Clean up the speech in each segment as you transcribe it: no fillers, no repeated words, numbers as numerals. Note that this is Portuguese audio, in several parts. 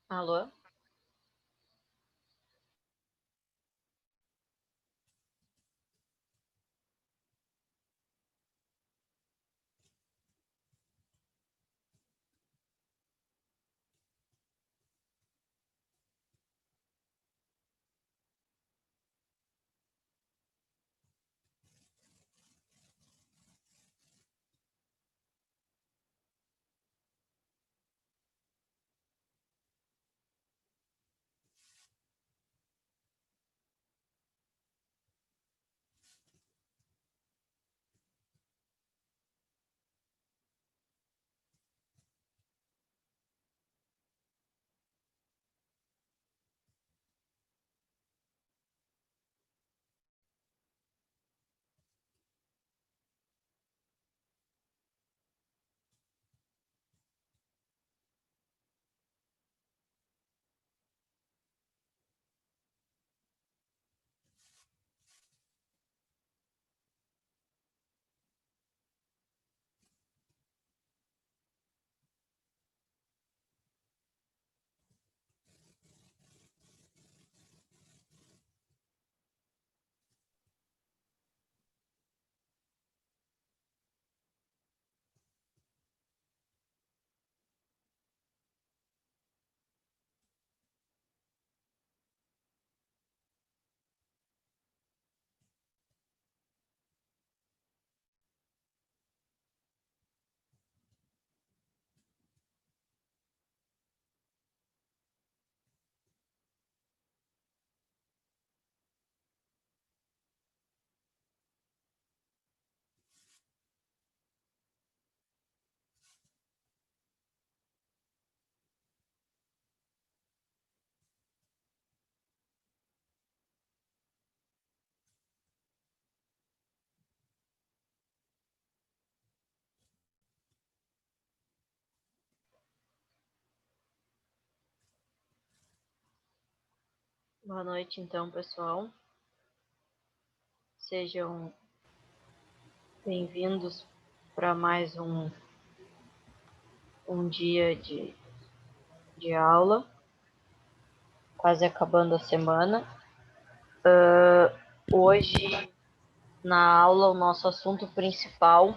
Alô? Boa noite, então, pessoal. Sejam bem-vindos para mais um dia de aula, quase acabando a semana. Hoje, na aula, o nosso assunto principal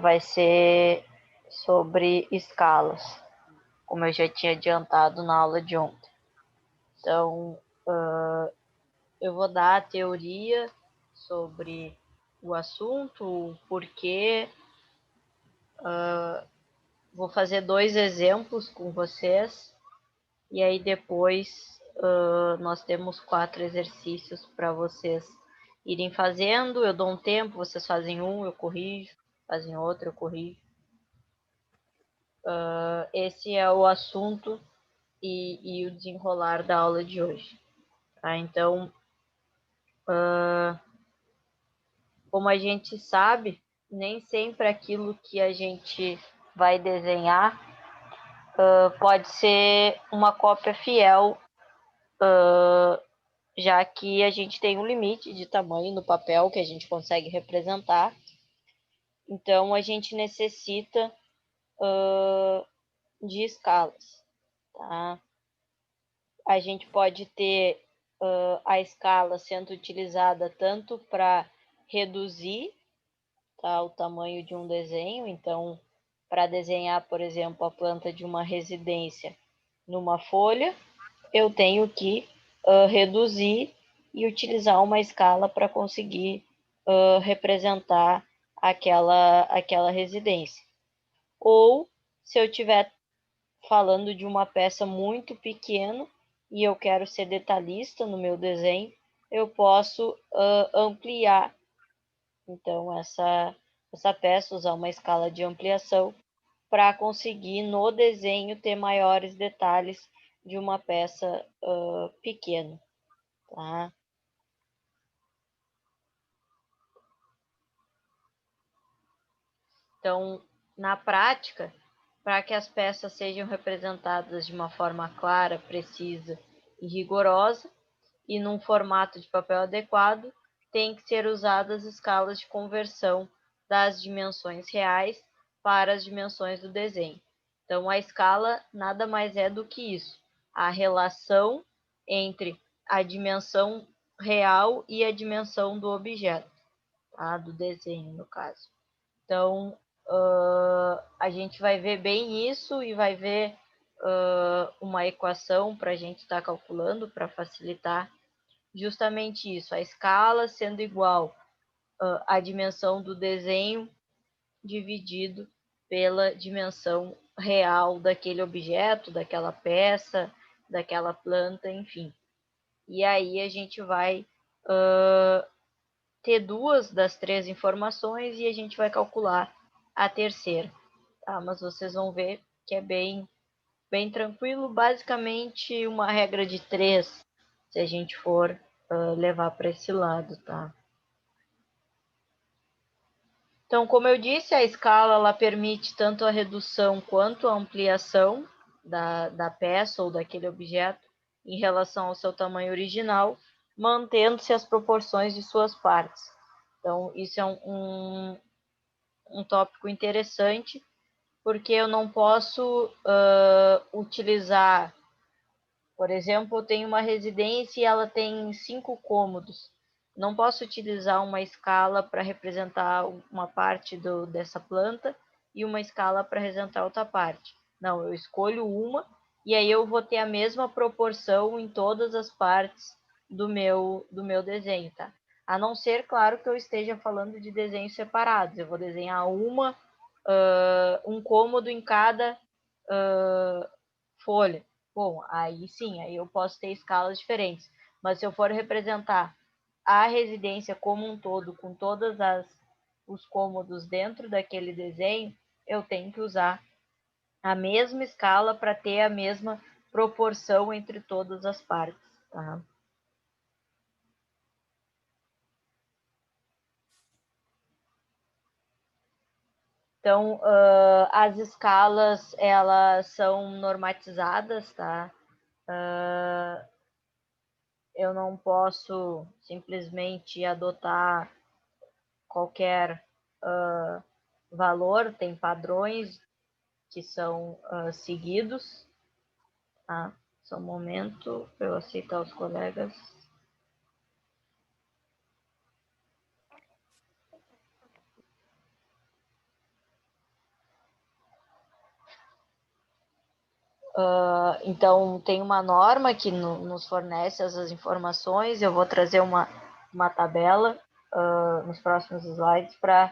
vai ser sobre escalas, como eu já tinha adiantado na aula de ontem. Então, eu vou dar a teoria sobre o assunto, o porquê. Vou fazer 2 exemplos com vocês e aí depois nós temos 4 exercícios para vocês irem fazendo. Eu dou um tempo, vocês fazem um, eu corrijo, fazem outro, eu corrijo. Esse é o assunto e o desenrolar da aula de hoje. Tá? Então, como a gente sabe, nem sempre aquilo que a gente vai desenhar pode ser uma cópia fiel, já que a gente tem um limite de tamanho no papel que a gente consegue representar. Então, a gente necessita de escalas. Tá? A gente pode ter a escala sendo utilizada tanto para reduzir, tá, o tamanho de um desenho. Então, para desenhar, por exemplo, a planta de uma residência numa folha, eu tenho que reduzir e utilizar uma escala para conseguir representar aquela residência. Ou, se eu estiver falando de uma peça muito pequena e eu quero ser detalhista no meu desenho, eu posso ampliar, então, essa peça, usar uma escala de ampliação para conseguir no desenho ter maiores detalhes de uma peça pequena. Tá? Então, na prática, para que as peças sejam representadas de uma forma clara, precisa e rigorosa, e num formato de papel adequado, tem que ser usadas escalas de conversão das dimensões reais para as dimensões do desenho. Então, a escala nada mais é do que isso, a relação entre a dimensão real e a dimensão do objeto, tá? Do desenho, no caso. Então, a gente vai ver bem isso e vai ver uma equação para a gente estar calculando, para facilitar justamente isso, a escala sendo igual à dimensão do desenho dividido pela dimensão real daquele objeto, daquela peça, daquela planta, enfim. E aí a gente vai ter duas das três informações e a gente vai calcular a terceira, tá? Mas vocês vão ver que é bem tranquilo, basicamente uma regra de três, se a gente for levar para esse lado, tá? Então, como eu disse, a escala ela permite tanto a redução quanto a ampliação da peça ou daquele objeto em relação ao seu tamanho original, mantendo-se as proporções de suas partes. Então, isso é um tópico interessante, porque eu não posso utilizar, por exemplo, eu tenho uma residência e ela tem 5 cômodos. Não posso utilizar uma escala para representar uma parte dessa planta e uma escala para representar outra parte. Não, eu escolho uma e aí eu vou ter a mesma proporção em todas as partes do meu desenho, tá? A não ser, claro, que eu esteja falando de desenhos separados. Eu vou desenhar um cômodo em cada folha. Bom, aí sim, aí eu posso ter escalas diferentes. Mas se eu for representar a residência como um todo, com todos os cômodos dentro daquele desenho, eu tenho que usar a mesma escala para ter a mesma proporção entre todas as partes, tá? Então, as escalas, elas são normatizadas, tá? Eu não posso simplesmente adotar qualquer valor, tem padrões que são seguidos, tá? Só um momento para eu aceitar os colegas. Então, tem uma norma que nos fornece essas informações. Eu vou trazer uma tabela nos próximos slides para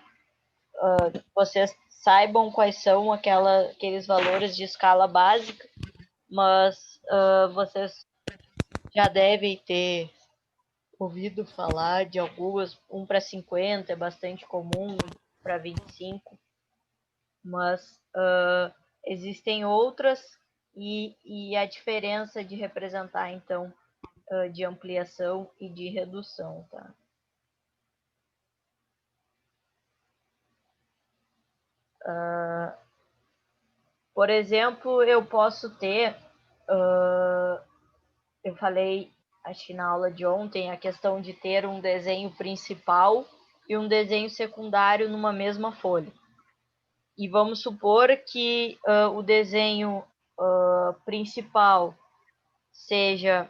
que vocês saibam quais são aqueles valores de escala básica, mas vocês já devem ter ouvido falar de algumas, 1 para 50 é bastante comum, para 25, mas existem outras e a diferença de representar, então, de ampliação e de redução, tá? Por exemplo, eu posso ter, eu falei, acho que na aula de ontem, a questão de ter um desenho principal e um desenho secundário numa mesma folha. E vamos supor que o desenho principal seja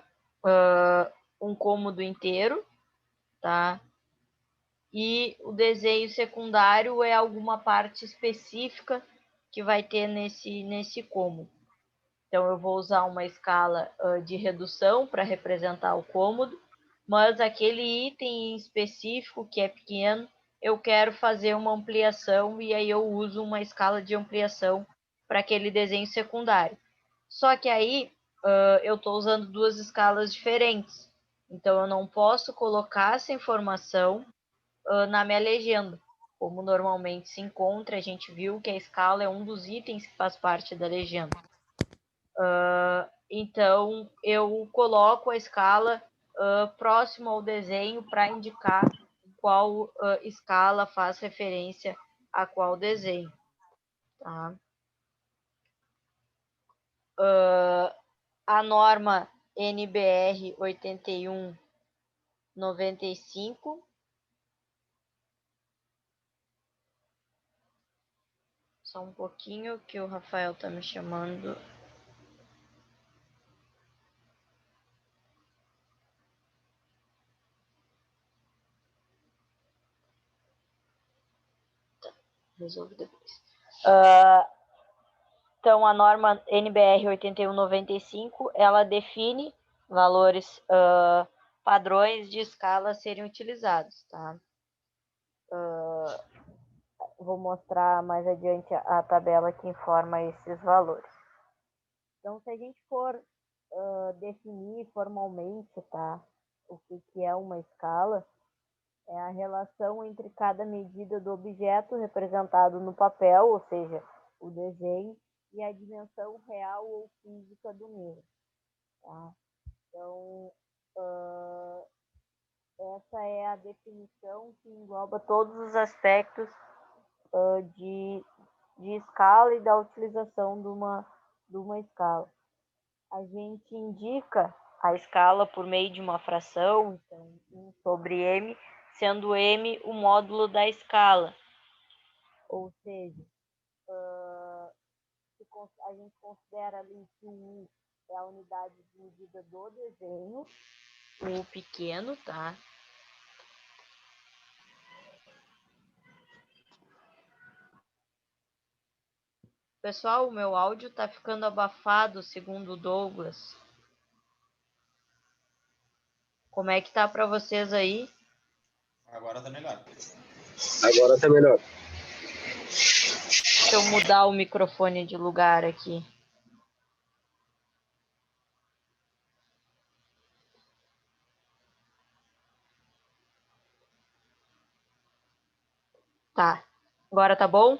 um cômodo inteiro, tá? E o desenho secundário é alguma parte específica que vai ter nesse cômodo. Então, eu vou usar uma escala de redução para representar o cômodo, mas aquele item em específico, que é pequeno, eu quero fazer uma ampliação e aí eu uso uma escala de ampliação para aquele desenho secundário. Só que aí eu estou usando duas escalas diferentes. Então, eu não posso colocar essa informação na minha legenda. Como normalmente se encontra, a gente viu que a escala é um dos itens que faz parte da legenda. Então, eu coloco a escala próximo ao desenho para indicar qual escala faz referência a qual desenho. Tá? A norma NBR 8195, Só um pouquinho que o Rafael tá me chamando. Tá, resolvo depois. Então, a norma NBR 8195, ela define valores padrões de escala a serem utilizados, tá? Vou mostrar mais adiante a tabela que informa esses valores. Então, se a gente for definir formalmente, tá, o que é uma escala, é a relação entre cada medida do objeto representado no papel, ou seja, o desenho, e a dimensão real ou física do mesmo. Tá? Então, essa é a definição que engloba todos os aspectos de escala e da utilização de uma escala. A gente indica a escala por meio de uma fração, então 1 sobre m, sendo m o módulo da escala. Ou seja, a gente considera ali que o U é a unidade de medida do desenho, o U pequeno, tá? Pessoal, o meu áudio tá ficando abafado, segundo o Douglas. Como é que tá para vocês aí? Agora tá melhor. Agora tá melhor. Deixa eu mudar o microfone de lugar aqui. Tá. Agora tá bom?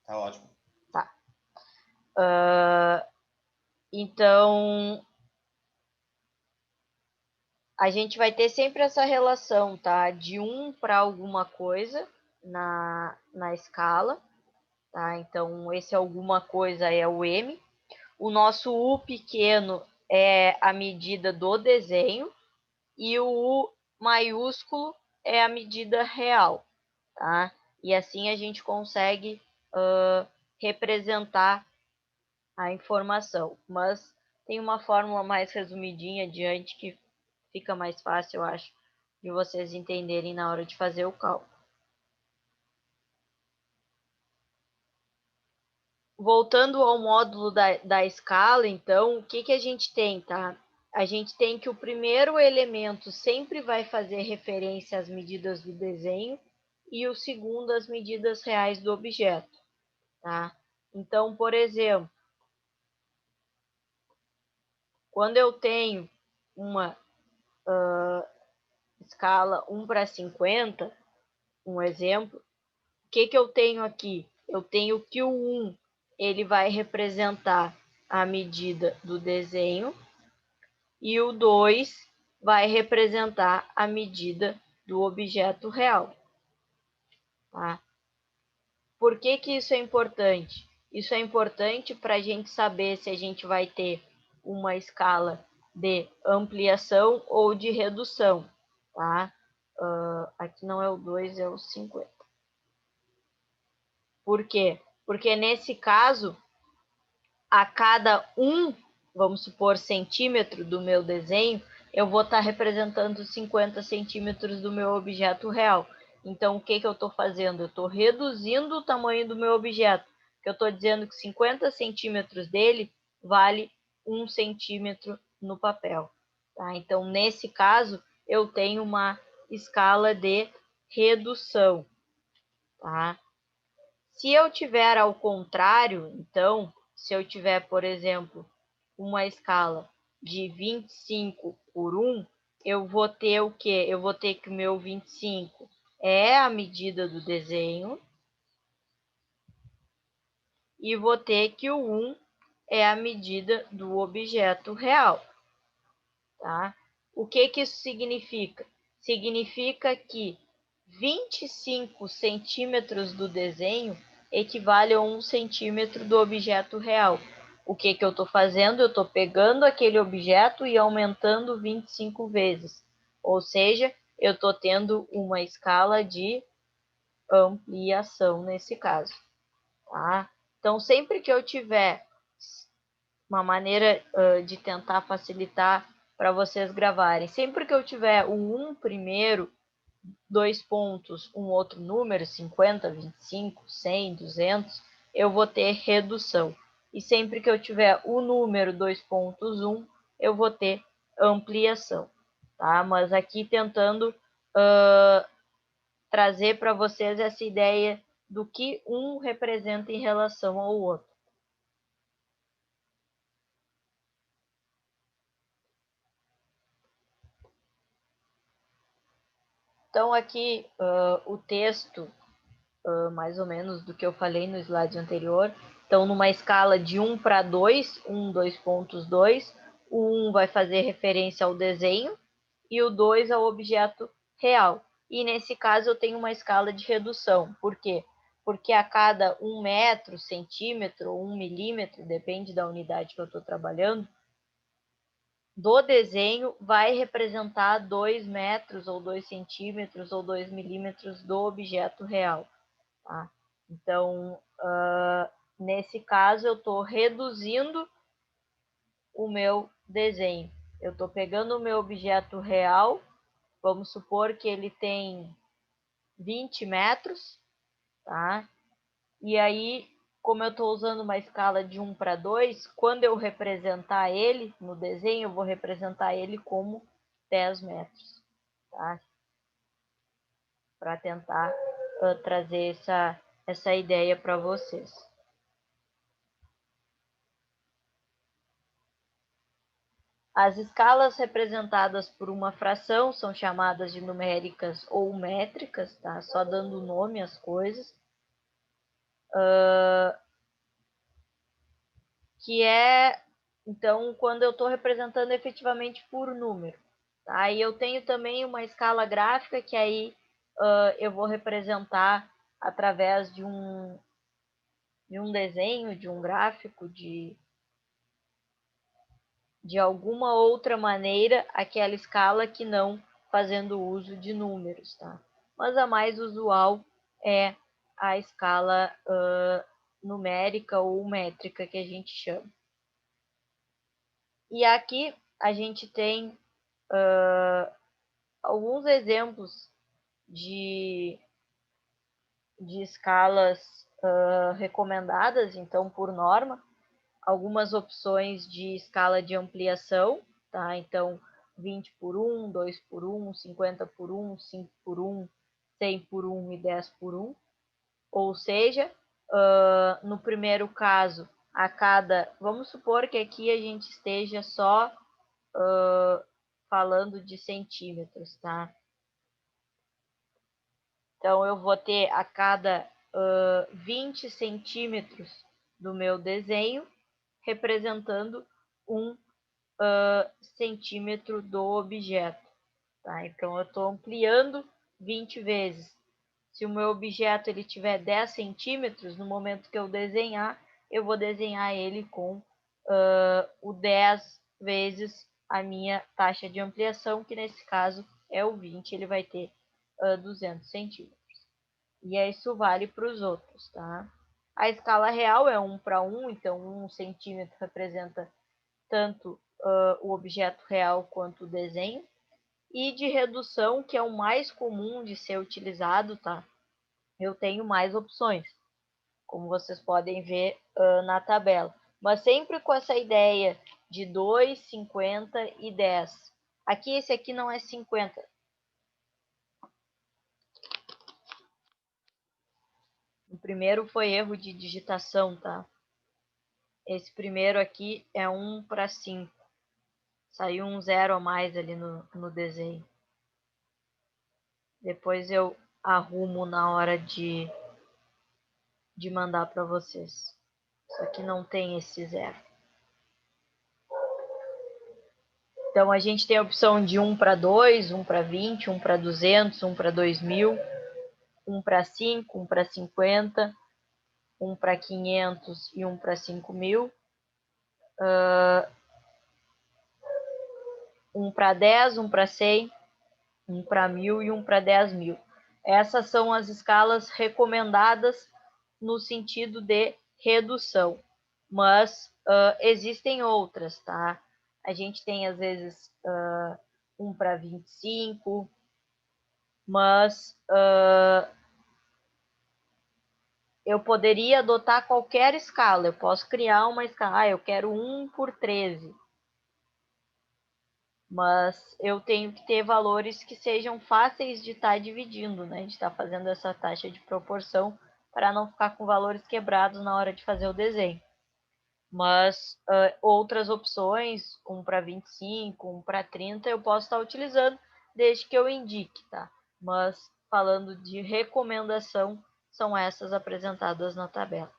Tá ótimo. Tá. Então, a gente vai ter sempre essa relação, tá? De 1 para alguma coisa na escala, tá? Então, esse alguma coisa é o M. O nosso U pequeno é a medida do desenho e o U maiúsculo é a medida real, tá? E assim a gente consegue representar a informação. Mas tem uma fórmula mais resumidinha adiante que fica mais fácil, eu acho, de vocês entenderem na hora de fazer o cálculo. Voltando ao módulo da escala, então, o que a gente tem, tá? A gente tem que o primeiro elemento sempre vai fazer referência às medidas do desenho e o segundo às medidas reais do objeto, tá? Então, por exemplo, quando eu tenho uma escala 1 para 50, um exemplo, o que eu tenho aqui? Eu tenho que o 1 ele vai representar a medida do desenho e o 2 vai representar a medida do objeto real. Tá? Por que isso é importante? Isso é importante para a gente saber se a gente vai ter uma escala de ampliação ou de redução. Tá? Aqui não é o 2, é o 50. Por quê? Porque nesse caso, a cada vamos supor, centímetro do meu desenho, eu vou estar representando 50 centímetros do meu objeto real. Então, o que eu estou fazendo? Eu estou reduzindo o tamanho do meu objeto, que eu estou dizendo que 50 centímetros dele vale 1 centímetro no papel. Tá? Então, nesse caso, eu tenho uma escala de redução. Tá? Se eu tiver ao contrário, então, se eu tiver, por exemplo, uma escala de 25 por 1, eu vou ter o quê? Eu vou ter que o meu 25 é a medida do desenho e vou ter que o 1 é a medida do objeto real. Tá? O que isso significa? Significa que 25 centímetros do desenho equivale a 1 centímetro do objeto real. O que eu estou fazendo? Eu estou pegando aquele objeto e aumentando 25 vezes. Ou seja, eu estou tendo uma escala de ampliação nesse caso. tá? Então, sempre que eu tiver uma maneira de tentar facilitar para vocês gravarem, sempre que eu tiver o 1 primeiro, 2 pontos, um outro número, 50, 25, 100, 200, eu vou ter redução. E sempre que eu tiver o número 2 pontos, 1, eu vou ter ampliação. Tá? Mas aqui tentando trazer para vocês essa ideia do que um representa em relação ao outro. Então, aqui o texto, mais ou menos do que eu falei no slide anterior. Então, numa escala de 1 para 2, 1, 2.2, o 1 vai fazer referência ao desenho e o 2 ao objeto real. E nesse caso eu tenho uma escala de redução. Por quê? Porque a cada 1 metro, centímetro ou 1 milímetro, depende da unidade que eu estou trabalhando, do desenho vai representar 2 metros ou 2 centímetros ou 2 milímetros do objeto real. Tá? Então, nesse caso, eu estou reduzindo o meu desenho. Eu estou pegando o meu objeto real, vamos supor que ele tem 20 metros, tá? E aí, como eu estou usando uma escala de 1 para 2, quando eu representar ele no desenho, eu vou representar ele como 10 metros, tá? Para tentar trazer essa ideia para vocês. As escalas representadas por uma fração são chamadas de numéricas ou métricas, tá? Só dando nome às coisas. Que é, então, quando eu estou representando efetivamente por número. Tá? E eu tenho também uma escala gráfica que aí eu vou representar através de um desenho, de um gráfico, de alguma outra maneira aquela escala que não fazendo uso de números, tá? Mas a mais usual é a escala numérica ou métrica que a gente chama. E aqui a gente tem alguns exemplos de escalas recomendadas, então, por norma, algumas opções de escala de ampliação, tá? Então, 20 por 1, 2 por 1, 50 por 1, 5 por 1, 100 por 1 e 10 por 1. Ou seja, no primeiro caso, a cada... Vamos supor que aqui a gente esteja só falando de centímetros, tá? Então, eu vou ter a cada 20 centímetros do meu desenho, representando um centímetro do objeto. Tá? Então, eu estou ampliando 20 vezes. Se o meu objeto ele tiver 10 centímetros, no momento que eu desenhar, eu vou desenhar ele com o 10 vezes a minha taxa de ampliação, que nesse caso é o 20, ele vai ter 200 centímetros. E isso vale para os outros, tá? A escala real é 1 para 1, então 1 centímetro representa tanto o objeto real quanto o desenho. E de redução, que é o mais comum de ser utilizado, tá? Eu tenho mais opções, como vocês podem ver na tabela. Mas sempre com essa ideia de 2, 50 e 10. Aqui, esse aqui não é 50. O primeiro foi erro de digitação, tá? Esse primeiro aqui é 1 para 5. Saiu um 0 a mais ali no desenho. Depois eu arrumo na hora de mandar para vocês. Isso aqui não tem esse 0. Então, a gente tem a opção de 1 para 2, 1 para 20, 1 para 200, 1 para 2000, 1 para 5, 1 para 50, 1 para 500 e 1 para 5000. 1 para 10, 1 para 100, 1 para 1000 e 1 para 10.000. Essas são as escalas recomendadas no sentido de redução, mas existem outras, tá? A gente tem, às vezes, 1:25, mas eu poderia adotar qualquer escala. Eu posso criar uma escala. Eu quero 1:13. Mas eu tenho que ter valores que sejam fáceis de estar dividindo, né? De estar fazendo essa taxa de proporção para não ficar com valores quebrados na hora de fazer o desenho. Mas outras opções, 1:25, 1:30, eu posso estar utilizando desde que eu indique, tá? Mas falando de recomendação, são essas apresentadas na tabela.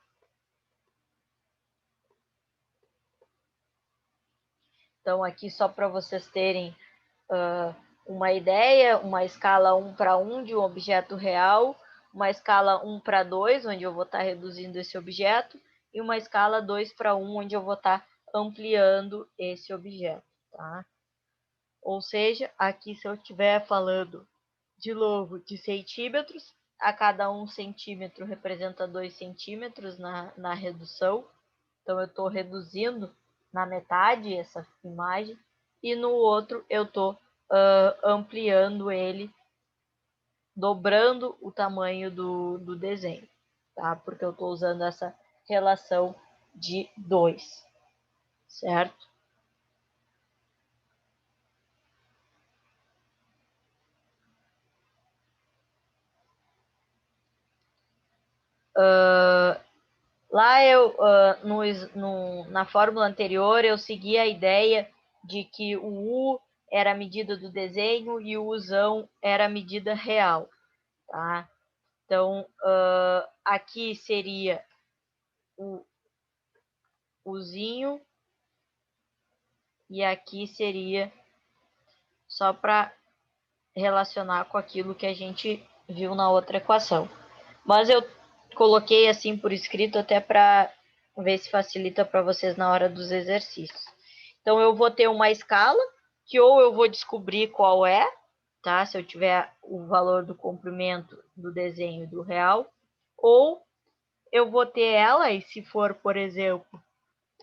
Então, aqui só para vocês terem uma ideia, uma escala 1:1 de um objeto real, uma escala 1:2, onde eu vou estar reduzindo esse objeto, e uma escala 2:1, onde eu vou estar ampliando esse objeto, tá? Ou seja, aqui se eu estiver falando, de novo, de centímetros, a cada 1 centímetro representa 2 centímetros na redução. Então, eu estou reduzindo na metade essa imagem, e no outro eu estou ampliando ele, dobrando o tamanho do desenho, tá? Porque eu estou usando essa relação de 2, certo? Lá na fórmula anterior eu segui a ideia de que o U era a medida do desenho e o Uzão era a medida real, tá? Então, aqui seria o Uzinho e aqui seria só para relacionar com aquilo que a gente viu na outra equação. Mas eu coloquei assim por escrito até para ver se facilita para vocês na hora dos exercícios. Então, eu vou ter uma escala que ou eu vou descobrir qual é, tá? Se eu tiver o valor do comprimento do desenho do real, ou eu vou ter ela, e se for, por exemplo,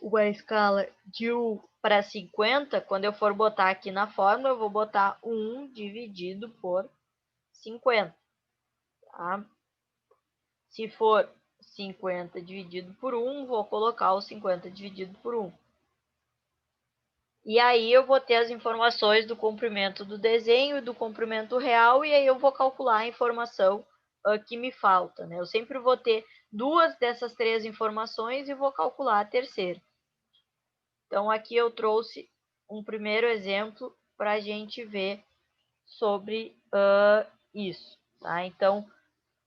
uma escala de 1:50, quando eu for botar aqui na fórmula, eu vou botar 1 dividido por 50, tá? Se for 50 dividido por 1, vou colocar o 50 dividido por 1. E aí eu vou ter as informações do comprimento do desenho e do comprimento real, e aí eu vou calcular a informação que me falta, né? Eu sempre vou ter 2 dessas 3 informações e vou calcular a terceira. Então, aqui eu trouxe um primeiro exemplo para a gente ver sobre isso, tá? Então,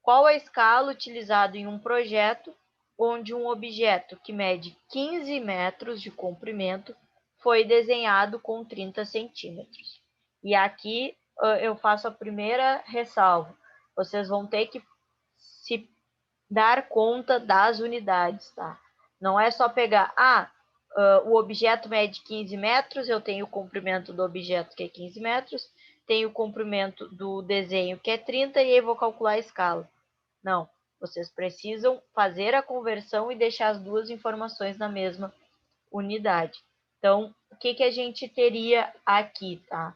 qual a escala utilizada em um projeto onde um objeto que mede 15 metros de comprimento foi desenhado com 30 centímetros? E aqui eu faço a primeira ressalva. Vocês vão ter que se dar conta das unidades, tá? Não é só pegar, o objeto mede 15 metros, eu tenho o comprimento do objeto, que é 15 metros, tenho o comprimento do desenho, que é 30, e aí vou calcular a escala. Não, vocês precisam fazer a conversão e deixar as duas informações na mesma unidade. Então, o que a gente teria aqui, tá?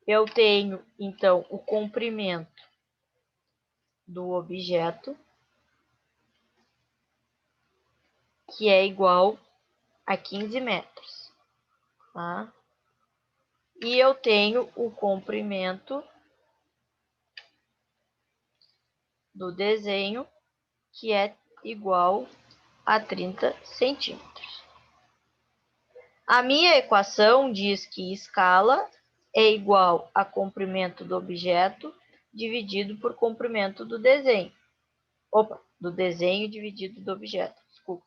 Eu tenho, então, o comprimento do objeto, que é igual a 15 metros, tá? E eu tenho o comprimento do desenho, que é igual a 30 centímetros. A minha equação diz que escala é igual a comprimento do objeto dividido por comprimento do desenho. Opa, do desenho dividido do objeto, desculpa.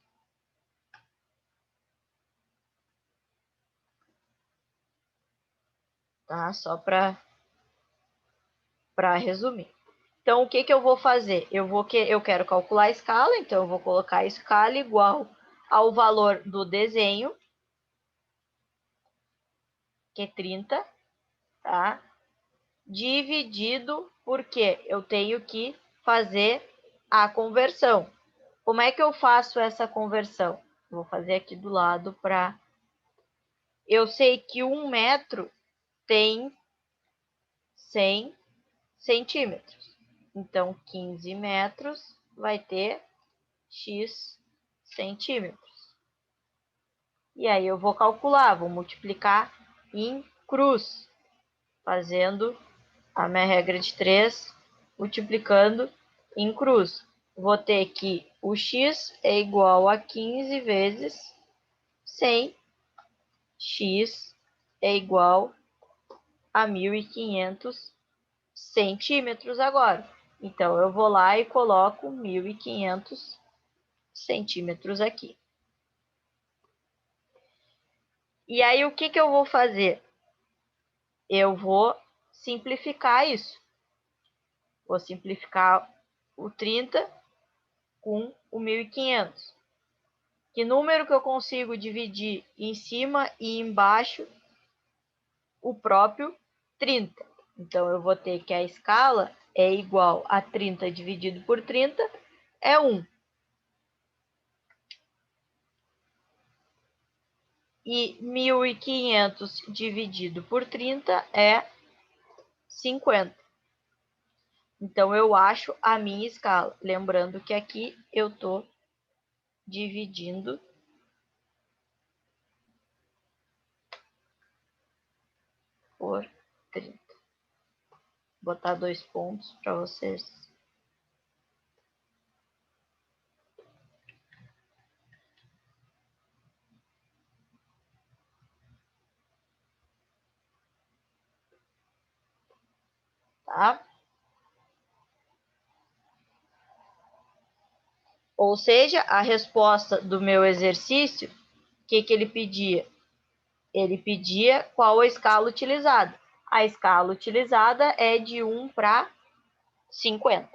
Tá? Só para resumir. Então, o que eu vou fazer? Eu quero calcular a escala, então eu vou colocar a escala igual ao valor do desenho, que é 30, tá? Dividido, porque eu tenho que fazer a conversão. Como é que eu faço essa conversão? Vou fazer aqui do lado para... Eu sei que 1 metro tem 100 centímetros. Então, 15 metros vai ter x centímetros. E aí eu vou calcular, vou multiplicar em cruz, fazendo a minha regra de 3, multiplicando em cruz. Vou ter que o x é igual a 15 vezes 100, x é igual a 1.500 centímetros agora. Então, eu vou lá e coloco 1.500 centímetros aqui. E aí, o que eu vou fazer? Eu vou simplificar isso. Vou simplificar o 30 com o 1.500. Que número que eu consigo dividir em cima e embaixo? O próprio 30. Então, eu vou ter que a escala é igual a 30 dividido por 30 é 1. E 1.500 dividido por 30 é 50. Então, eu acho a minha escala. Lembrando que aqui eu estou dividindo por 30. Vou botar 2 pontos para vocês. Tá? Ou seja, a resposta do meu exercício, o que ele pedia? Ele pedia qual a escala utilizada. A escala utilizada é de 1 para 50.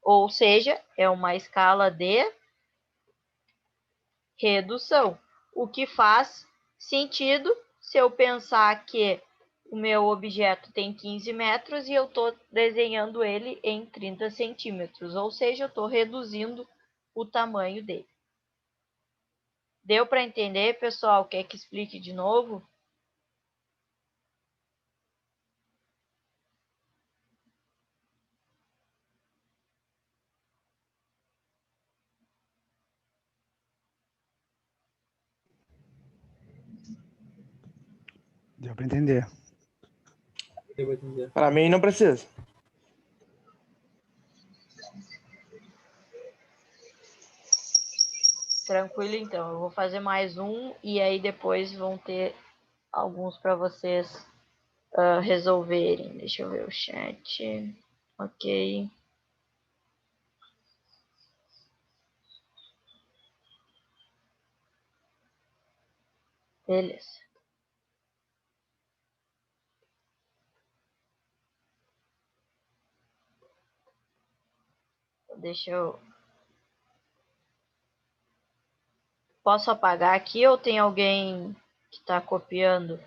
Ou seja, é uma escala de redução. O que faz sentido se eu pensar que o meu objeto tem 15 metros e eu estou desenhando ele em 30 centímetros. Ou seja, eu estou reduzindo o tamanho dele. Deu para entender, pessoal? Quer que explique de novo? Deu para entender. Para mim não precisa. Tranquilo, então. Eu vou fazer mais um e aí depois vão ter alguns para vocês resolverem. Deixa eu ver o chat. Ok. Beleza. Deixa eu... Posso apagar aqui ou tem alguém que está copiando?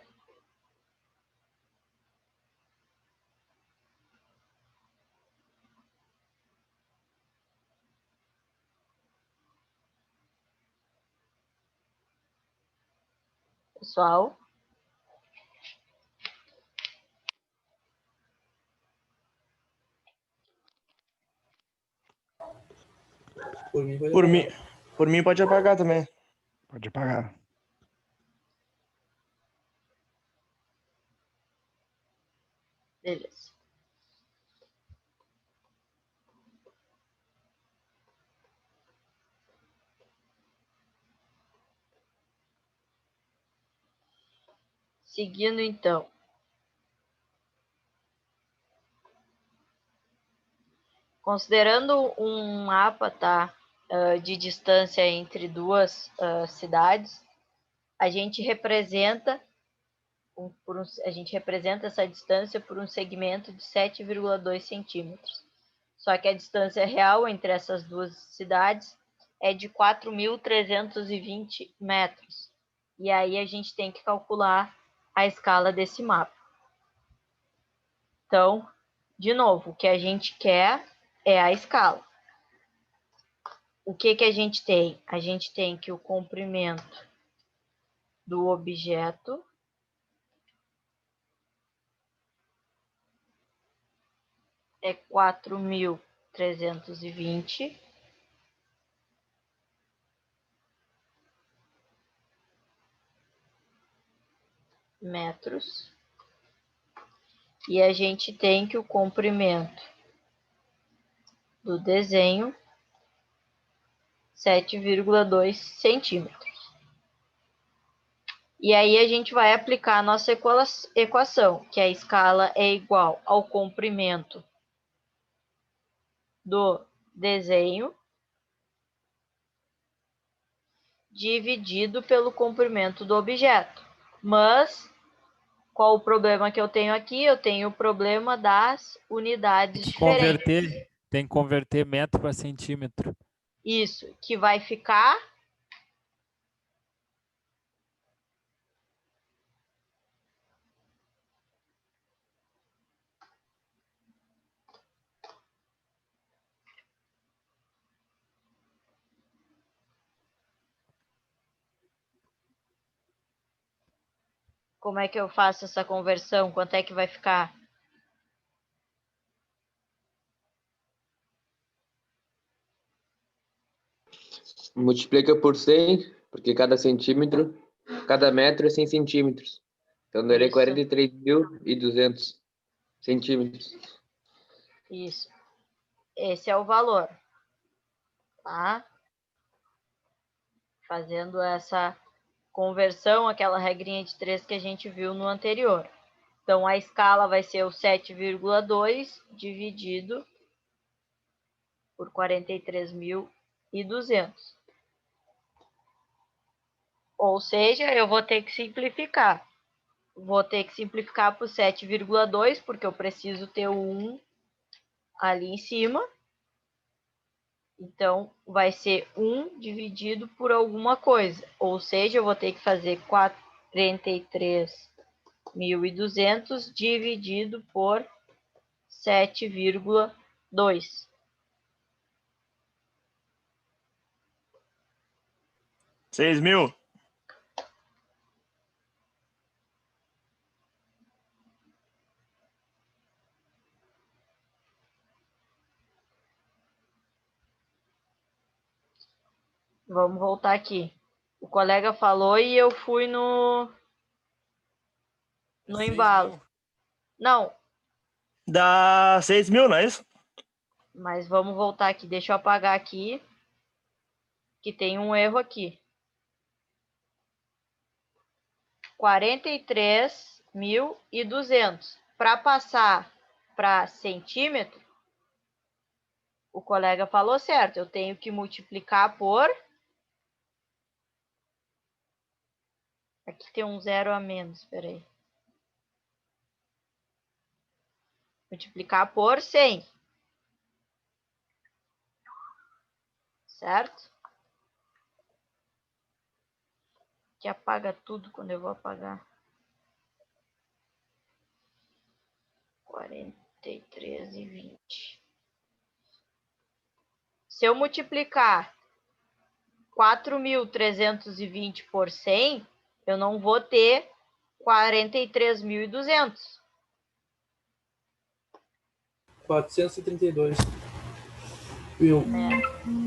Pessoal? Por mim pode apagar também. Pode apagar. Beleza. Seguindo, então. Considerando um mapa, tá, de distância entre duas cidades, a gente representa essa distância por um segmento de 7,2 centímetros. Só que a distância real entre essas duas cidades é de 4.320 metros. E aí a gente tem que calcular a escala desse mapa. Então, de novo, o que a gente quer é a escala. o que que a gente tem? A gente tem que o comprimento do objeto é 4.320 metros. E a gente tem que o comprimento do desenho 7,2 centímetros. E aí a gente vai aplicar a nossa equação, que a escala é igual ao comprimento do desenho dividido pelo comprimento do objeto. Mas qual o problema que eu tenho aqui? Eu tenho o problema das unidades diferentes. Tem que converter metro para centímetro. Isso, que vai ficar como é que eu faço essa conversão? Quanto é que vai ficar? Multiplica por 100, porque cada metro é 100 centímetros. Então daria Isso. 43.200 centímetros. Isso. Esse é o valor. Tá? Fazendo essa conversão, aquela regrinha de 3 que a gente viu no anterior. Então, a escala vai ser o 7,2 dividido por 43.200. Ou seja, eu vou ter que simplificar. Vou ter que simplificar por 7,2, porque eu preciso ter o 1 ali em cima. Então, vai ser 1 dividido por alguma coisa. Ou seja, eu vou ter que fazer 43.200 dividido por 7,2. 6.000. Vamos voltar aqui. O colega falou e eu fui no embalo. Não, Dá 6.000, não é isso? mas vamos voltar aqui. Deixa eu apagar aqui, que tem um erro aqui. 43.200. Para passar para centímetro, o colega falou certo. Eu tenho que multiplicar por... Aqui tem um zero a menos, espera aí. Multiplicar por 100. Certo? Que apaga tudo quando eu vou apagar. 43,20. Se eu multiplicar 4.320 por 100, eu não vou ter 43.200. 432 mil.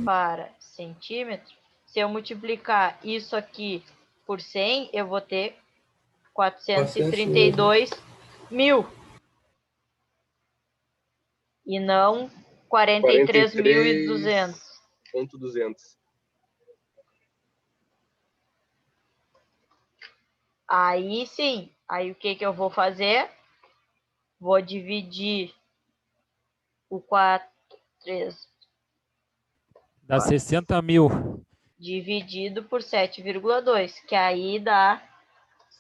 Para centímetro. Se eu multiplicar isso aqui por 100, eu vou ter 432 mil. E não 43.200. 43.200. Aí sim, aí o que que eu vou fazer? Vou dividir o 3 Dá 60.000. dividido por 7,2, que aí dá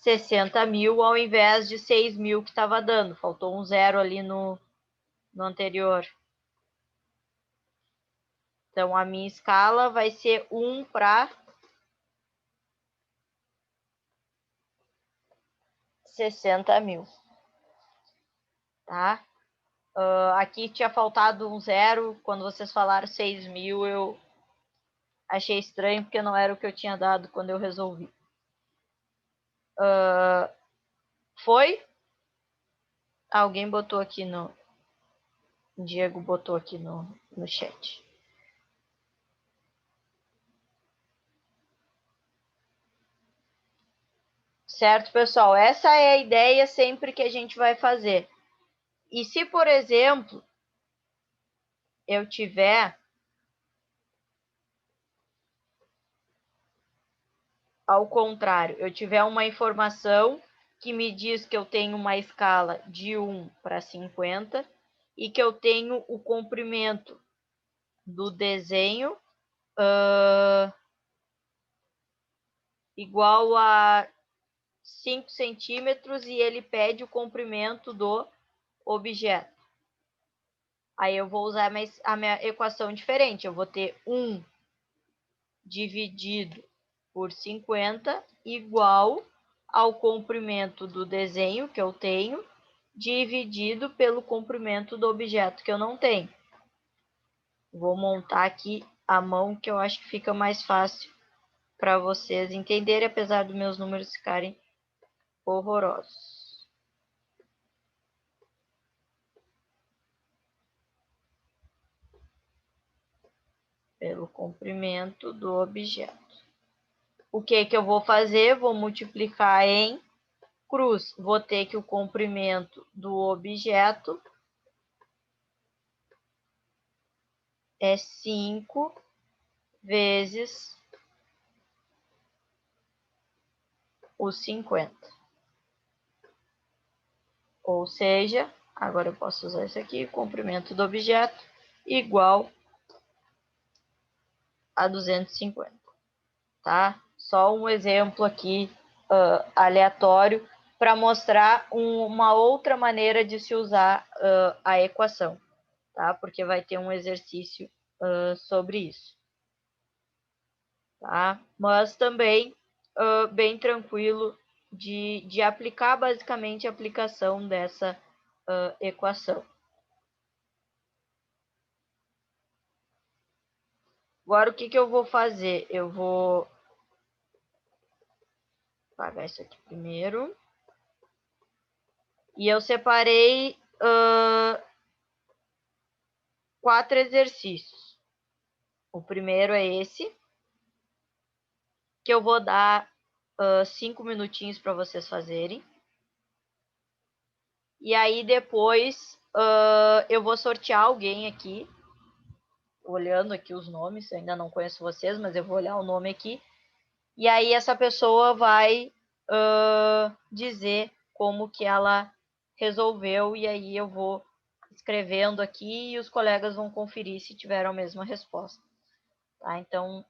60.000 ao invés de 6.000 que estava dando. Faltou um zero ali no anterior. Então, a minha escala vai ser 1 para 60.000. Tá? Aqui tinha faltado um zero. Quando vocês falaram 6.000, Achei estranho porque não era o que eu tinha dado quando eu resolvi. Foi? Alguém botou aqui no... Diego botou aqui no chat. Certo, pessoal? Essa é a ideia sempre que a gente vai fazer. E se, por exemplo, eu tiver ao contrário, eu tiver uma informação que me diz que eu tenho uma escala de 1 para 50 e que eu tenho o comprimento do desenho igual a 5 centímetros e ele pede o comprimento do objeto. Aí eu vou usar a minha equação diferente. Eu vou ter 1 dividido por 50 igual ao comprimento do desenho que eu tenho, dividido pelo comprimento do objeto que eu não tenho. Vou montar aqui a mão, que eu acho que fica mais fácil para vocês entenderem, apesar dos meus números ficarem horrorosos. Pelo comprimento do objeto. O que eu vou fazer? Vou multiplicar em cruz. Vou ter que o comprimento do objeto é 5 vezes os 50. Ou seja, agora eu posso usar isso aqui, comprimento do objeto igual a 250, tá? Só um exemplo aqui aleatório para mostrar uma outra maneira de se usar a equação, tá? Porque vai ter um exercício sobre isso, tá? Mas também bem tranquilo de aplicar, basicamente, a aplicação dessa equação. Agora, o que eu vou fazer? Eu vou apagar isso aqui primeiro. E eu separei 4 exercícios. O primeiro é esse, que eu vou dar 5 minutinhos para vocês fazerem. E aí depois eu vou sortear alguém aqui, olhando aqui os nomes, eu ainda não conheço vocês, mas eu vou olhar o nome aqui. E aí essa pessoa vai dizer como que ela resolveu, e aí eu vou escrevendo aqui e os colegas vão conferir se tiveram a mesma resposta. Tá? Então,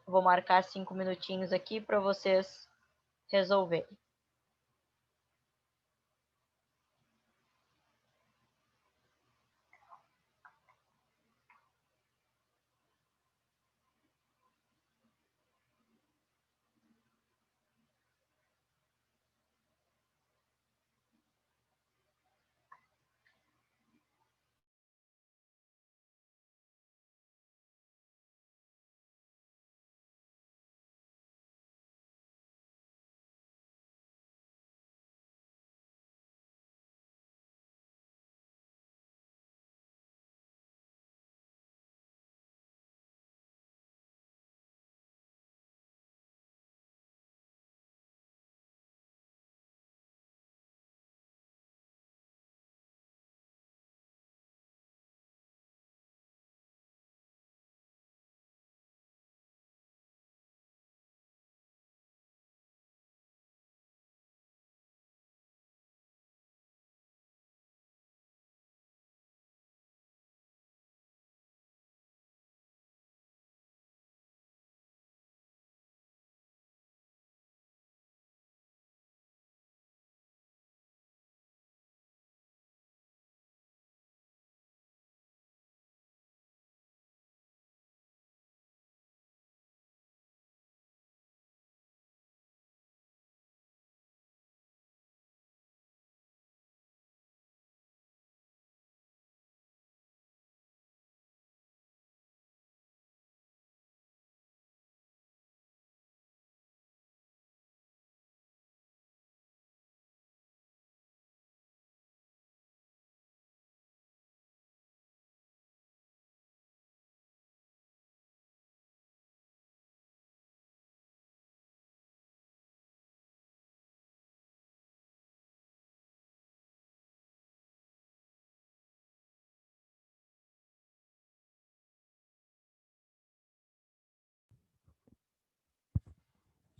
vou marcar 5 minutinhos aqui para vocês resolverem.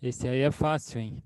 Esse aí é fácil, hein?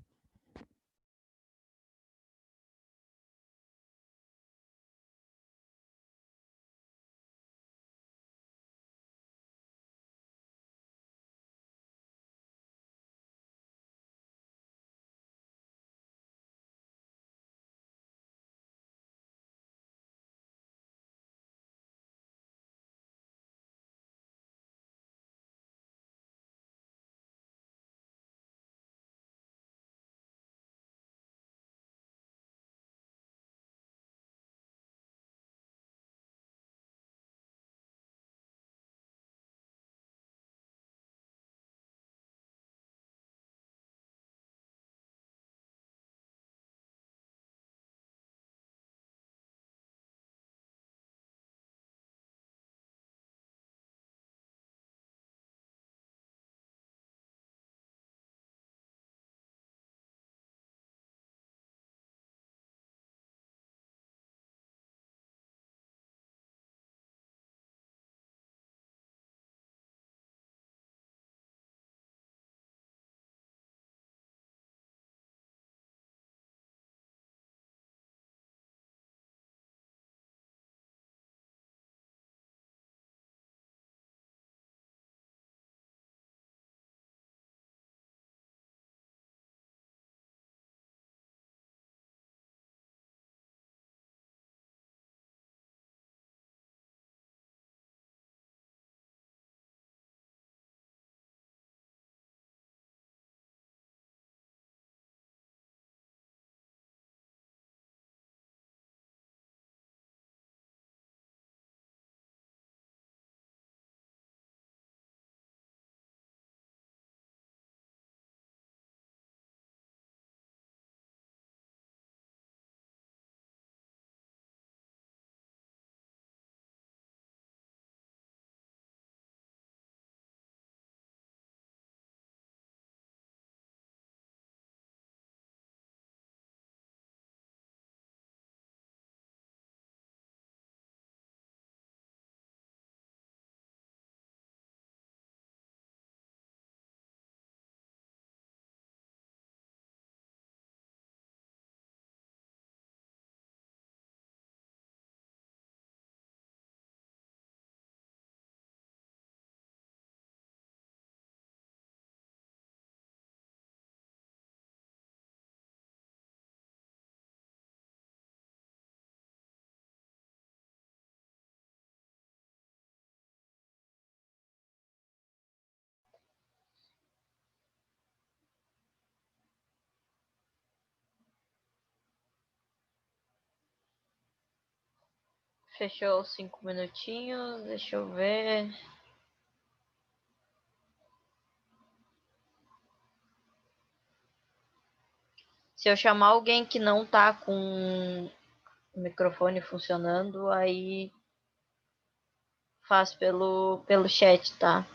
Fechou os 5 minutinhos. Deixa eu ver. Se eu chamar alguém que não tá com o microfone funcionando, aí faz pelo chat, tá?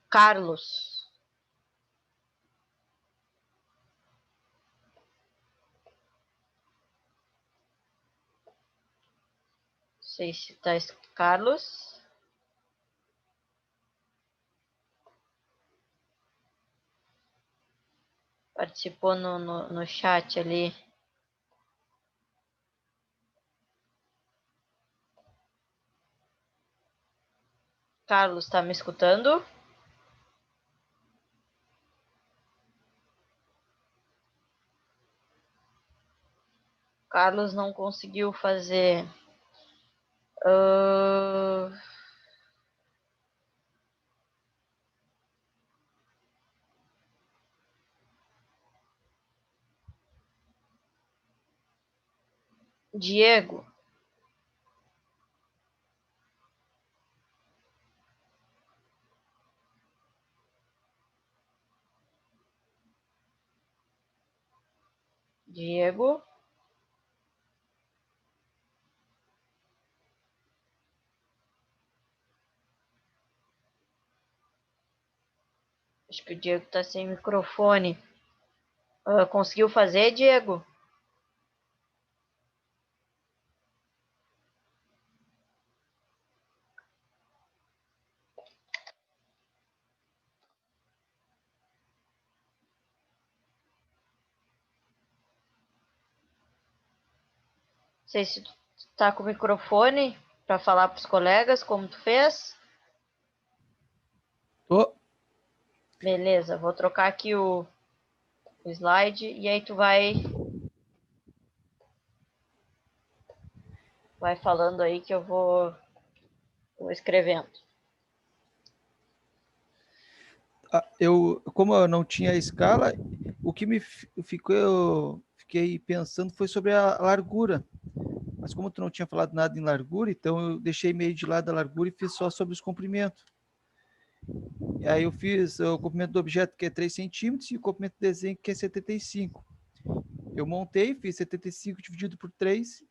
Carlos. Não sei se tá escrito Carlos. Participou no chat ali. Carlos, tá me escutando? Carlos não conseguiu fazer. Diego. Diego. Acho que o Diego tá sem microfone. Conseguiu fazer, Diego? sei se tu tá com o microfone para falar para os colegas como tu fez. Tô. Beleza, vou trocar aqui o slide e aí tu vai falando aí que eu vou escrevendo. Como eu não tinha escala, o que eu fiquei pensando foi sobre a largura. Mas como tu não tinha falado nada em largura, então eu deixei meio de lado a largura e fiz só sobre os comprimentos. E aí eu fiz o comprimento do objeto, que é 3 centímetros, e o comprimento do desenho, que é 75. Eu montei, fiz 75 dividido por 3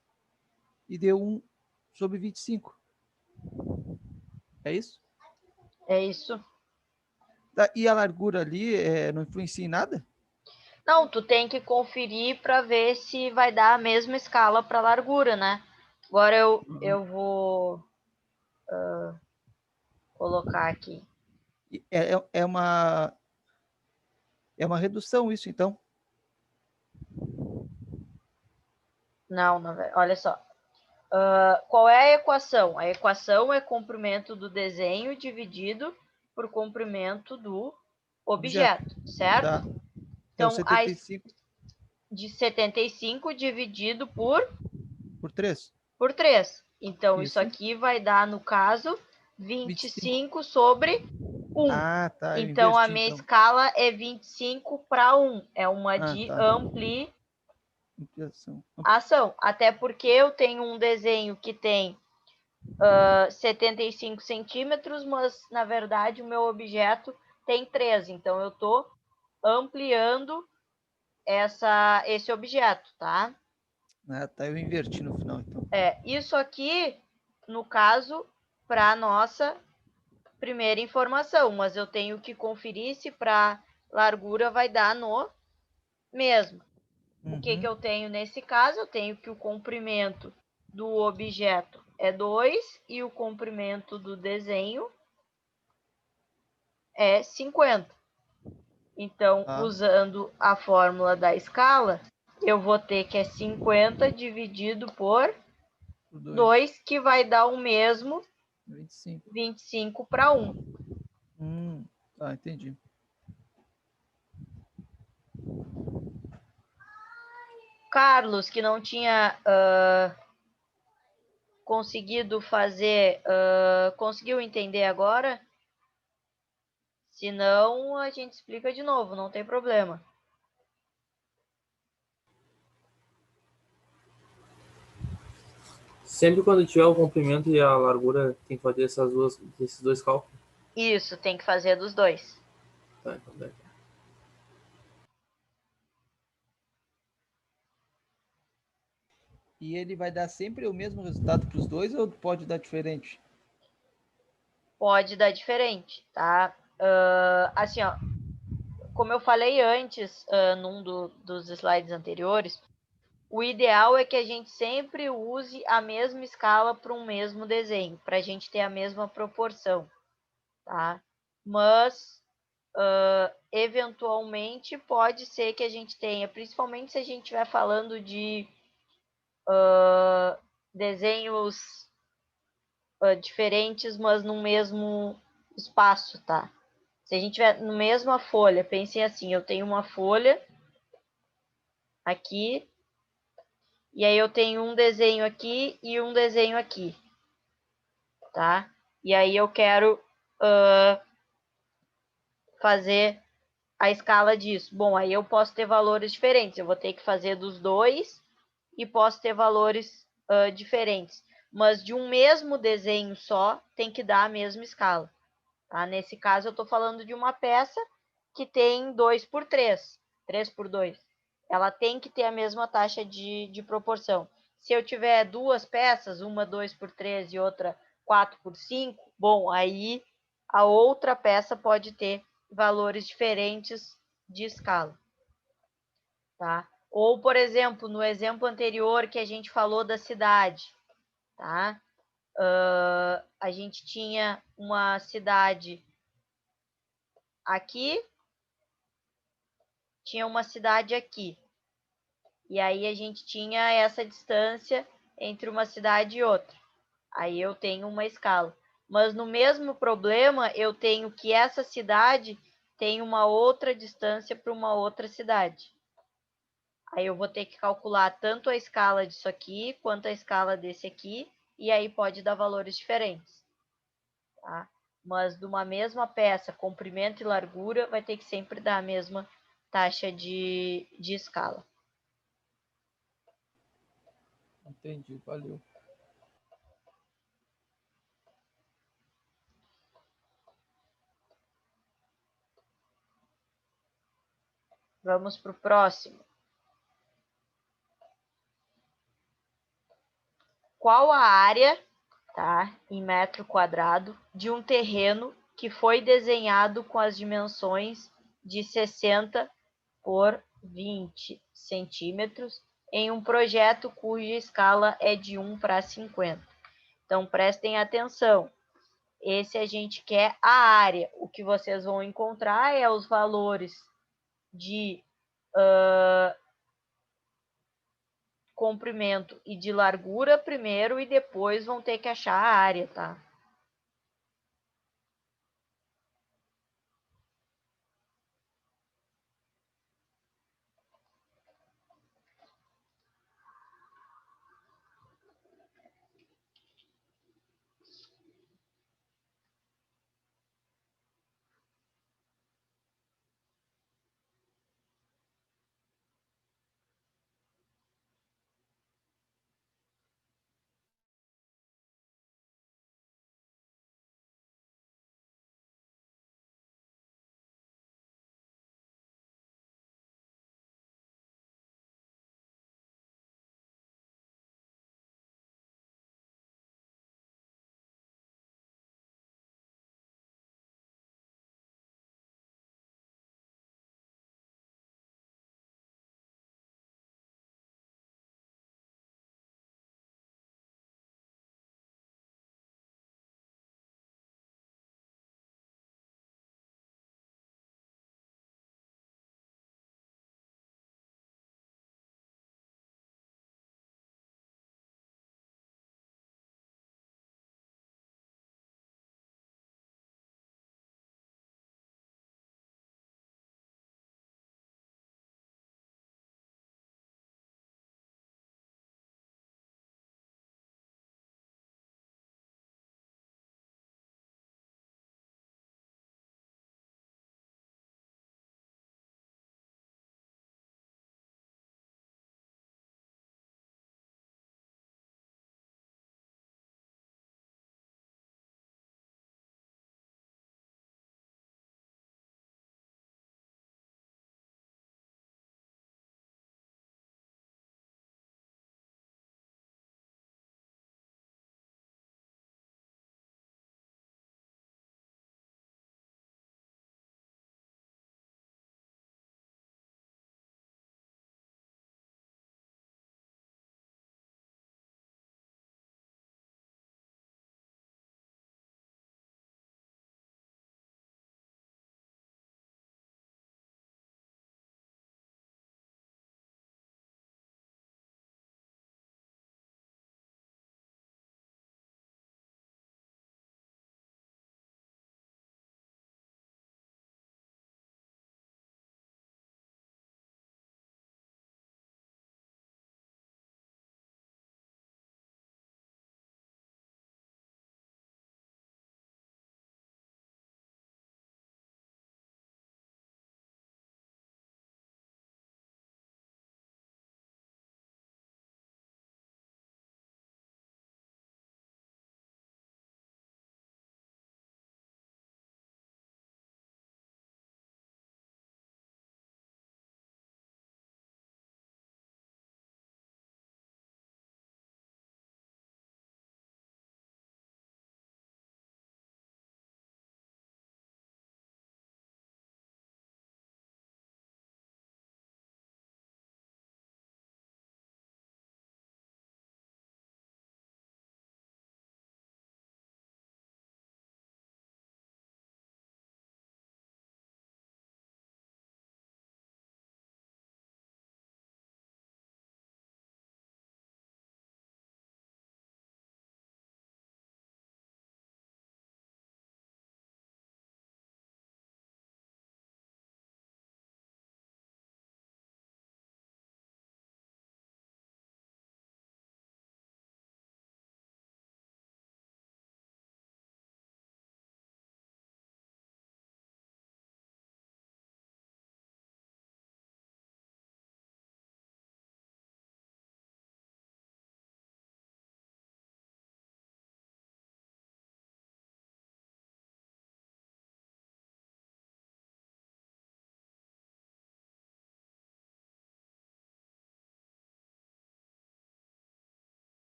e deu 1 sobre 25. É isso? É isso. E a largura ali não influencia em nada? Não, tu tem que conferir para ver se vai dar a mesma escala para a largura, né? Agora eu vou colocar aqui. É uma redução isso, então. Não, olha só. Qual é a equação? A equação é comprimento do desenho dividido por comprimento do objeto, certo? Tá. Então, 75 de 75 dividido por 3. 3. Então, isso Isso. aqui vai dar, no caso, 25 sobre 1. Ah, tá. Eu Então, a inverti, minha então. escala é 25 para 1. É uma de tá. ampliação. Até porque eu tenho um desenho que tem 75 centímetros, mas, na verdade, o meu objeto tem 3. Então, eu estou ampliando esse objeto, tá? Ah, tá. Eu inverti no final, então. Isso aqui, no caso, para a nossa primeira informação, mas eu tenho que conferir se para largura vai dar no mesmo. O que eu tenho nesse caso? Eu tenho que o comprimento do objeto é 2 e o comprimento do desenho é 50. Então, usando a fórmula da escala, eu vou ter que é 50 dividido por 2, que vai dar o mesmo 25 para 1. Tá, entendi. Carlos, que não tinha conseguido fazer, conseguiu entender agora? Se não, a gente explica de novo, não tem problema. Sempre quando tiver o comprimento e a largura, tem que fazer esses dois cálculos. Isso, tem que fazer dos dois. Tá, então deve. E ele vai dar sempre o mesmo resultado para os dois ou pode dar diferente? Pode dar diferente, tá? Assim, ó, como eu falei antes, num dos slides anteriores, o ideal é que a gente sempre use a mesma escala para um mesmo desenho, para a gente ter a mesma proporção, tá? Mas, eventualmente, pode ser que a gente tenha, principalmente se a gente estiver falando de desenhos diferentes, mas no mesmo espaço, tá? Se a gente tiver na mesma folha, pensem assim, eu tenho uma folha aqui, e aí eu tenho um desenho aqui e um desenho aqui, tá? E aí eu quero fazer a escala disso. Bom, aí eu posso ter valores diferentes, eu vou ter que fazer dos dois e posso ter valores diferentes. Mas de um mesmo desenho só, tem que dar a mesma escala. Tá? Nesse caso, eu estou falando de uma peça que tem 2 por 3, 3 por 2. Ela tem que ter a mesma taxa de proporção. Se eu tiver duas peças, uma 2 por 3 e outra 4 por 5, bom, aí a outra peça pode ter valores diferentes de escala. Tá? Ou, por exemplo, no exemplo anterior que a gente falou da cidade, tá? A gente tinha uma cidade aqui, tinha uma cidade aqui. E aí a gente tinha essa distância entre uma cidade e outra. Aí eu tenho uma escala. Mas no mesmo problema, eu tenho que essa cidade tem uma outra distância para uma outra cidade. Aí eu vou ter que calcular tanto a escala disso aqui, quanto a escala desse aqui, e aí pode dar valores diferentes. Tá? Mas de uma mesma peça, comprimento e largura, vai ter que sempre dar a mesma taxa de escala. Entendi, valeu. Vamos para o próximo. Qual a área, tá, em metro quadrado, de um terreno que foi desenhado com as dimensões de 60 por 20 centímetros em um projeto cuja escala é de 1:50? Então, prestem atenção. Esse a gente quer a área. O que vocês vão encontrar é os valores de comprimento e de largura primeiro e depois vão ter que achar a área, tá?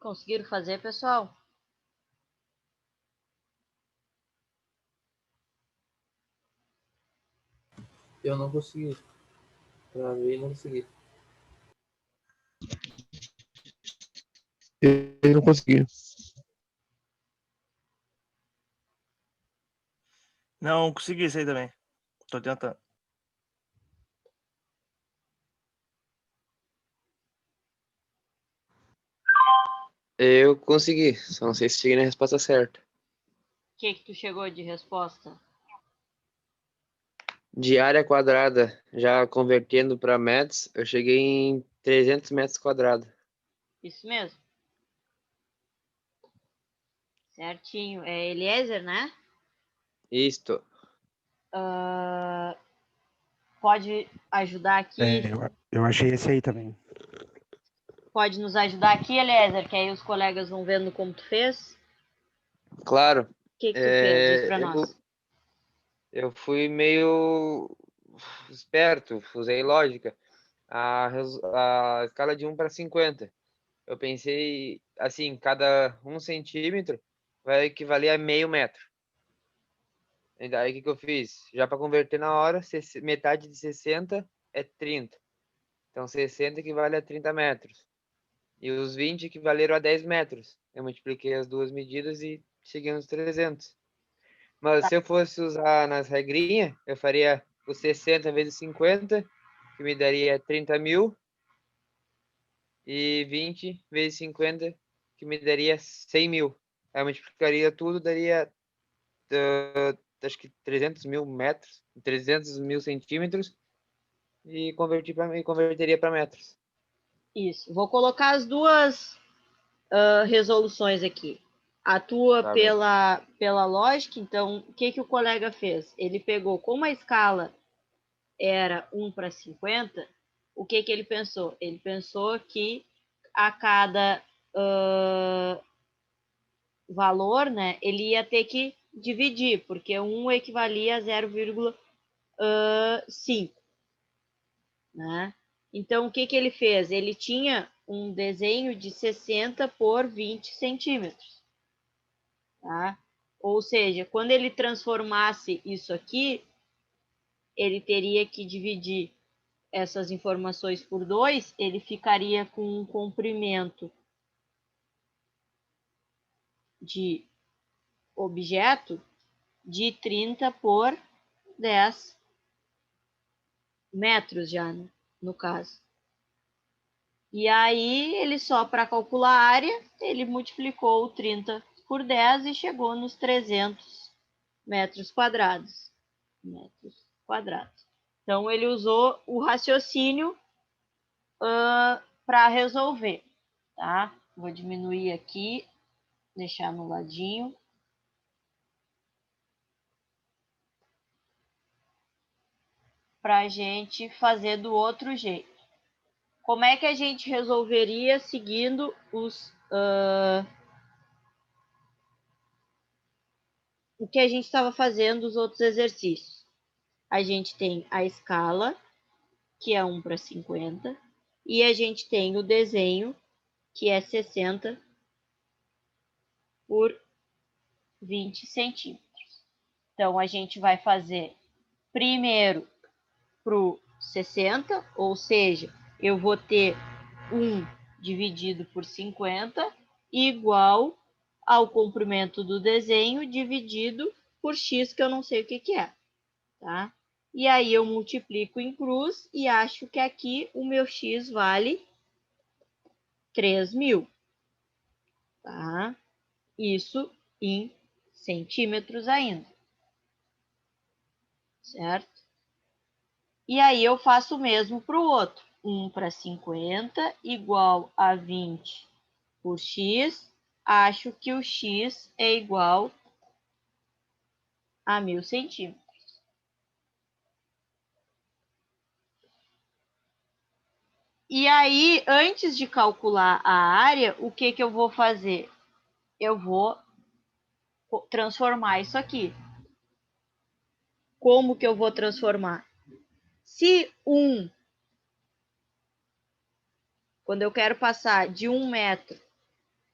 Conseguiram fazer, pessoal? Eu não consegui. Travei e não consegui. Eu não consegui. Não consegui isso aí também. Tô tentando. Eu consegui, só não sei se cheguei na resposta certa. O que tu chegou de resposta? De área quadrada, já convertendo para metros, eu cheguei em 300 metros quadrados. Isso mesmo. Certinho. É Eliezer, né? Isto. Pode ajudar aqui? Eu achei esse aí também. Pode nos ajudar aqui, Eliezer? Que aí os colegas vão vendo como tu fez. Claro. O que tu fez? Diz pra eu, nós. eu fui meio esperto, usei lógica. A escala de 1 para 50. Eu pensei assim, cada 1 centímetro vai equivaler a meio metro. E daí o que eu fiz? Já para converter na hora, metade de 60 é 30. Então 60 equivale a 30 metros. E os 20 equivaleram a 10 metros. Eu multipliquei as duas medidas e cheguei nos 300. Mas se eu fosse usar nas regrinhas, eu faria os 60 vezes 50, que me daria 30 mil. E 20 vezes 50, que me daria 100 mil. Aí eu multiplicaria tudo, daria acho que 300 mil metros, 300 mil centímetros, e converteria para metros. Isso. Vou colocar as duas resoluções aqui. A tua Tá bem. pela lógica, então, o que o colega fez? Ele pegou, como a escala era 1 para 50, o que ele pensou? Ele pensou que a cada valor, né, ele ia ter que dividir, porque 1 equivalia a 0,5, né? Então, o que ele fez? Ele tinha um desenho de 60 por 20 centímetros, tá? Ou seja, quando ele transformasse isso aqui, ele teria que dividir essas informações por 2, ele ficaria com um comprimento de objeto de 30 por 10 metros já, né, no caso. E aí, ele só para calcular a área, ele multiplicou o 30 por 10 e chegou nos 300 metros quadrados. Então, ele usou o raciocínio para resolver, tá? Vou diminuir aqui, deixar no ladinho. Para a gente fazer do outro jeito. Como é que a gente resolveria seguindo o que a gente estava fazendo, os outros exercícios? A gente tem a escala, que é 1 para 50, e a gente tem o desenho, que é 60 por 20 centímetros. Então, a gente vai fazer primeiro para o 60, ou seja, eu vou ter 1 dividido por 50 igual ao comprimento do desenho dividido por x, que eu não sei o que é, tá? E aí eu multiplico em cruz e acho que aqui o meu x vale 3.000, tá? Isso em centímetros ainda, certo? E aí eu faço o mesmo para o outro. 1 para 50 igual a 20 por x. Acho que o x é igual a 1.000 centímetros. E aí, antes de calcular a área, o que eu vou fazer? Eu vou transformar isso aqui. Como que eu vou transformar? Se quando eu quero passar de 1 metro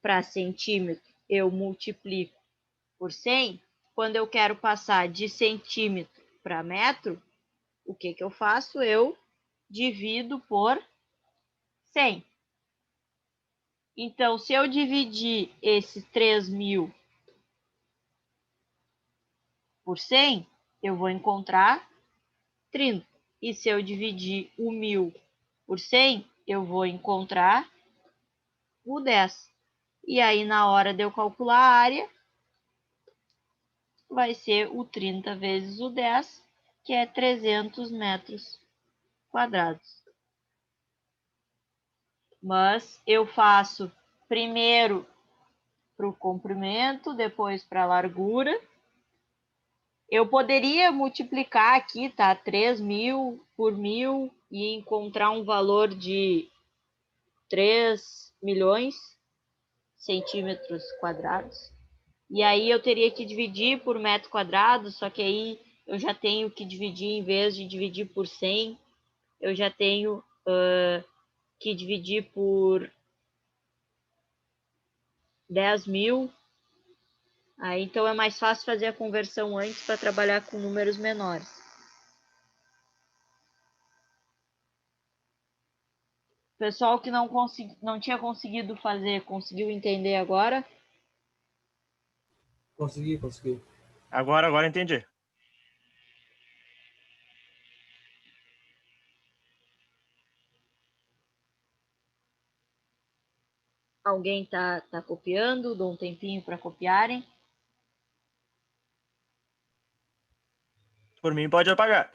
para centímetro, eu multiplico por 100. Quando eu quero passar de centímetro para metro, o que eu faço? Eu divido por 100. Então, se eu dividir esse 3.000 por 100, eu vou encontrar 30. E se eu dividir o 1.000 por 100, eu vou encontrar o 10. E aí, na hora de eu calcular a área, vai ser o 30 vezes o 10, que é 300 metros quadrados. Mas eu faço primeiro para o comprimento, depois para a largura. Eu poderia multiplicar aqui, tá? 3.000 por 1.000 e encontrar um valor de 3 milhões centímetros quadrados. E aí eu teria que dividir por metro quadrado, só que aí eu já tenho que dividir, em vez de dividir por 100, eu já tenho que dividir por 10.000. Aí, então é mais fácil fazer a conversão antes para trabalhar com números menores. Pessoal que não tinha conseguido fazer, conseguiu entender agora? Consegui. Agora entendi. Alguém tá copiando? Dou um tempinho para copiarem. Por mim, pode apagar.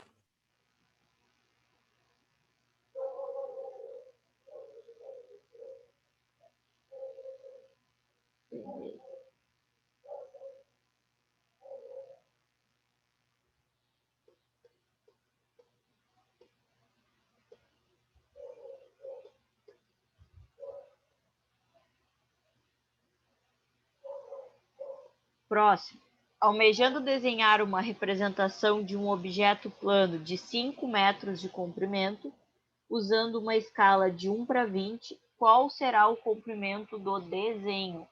Próximo. Almejando desenhar uma representação de um objeto plano de 5 metros de comprimento, usando uma escala de 1 para 20, qual será o comprimento do desenho?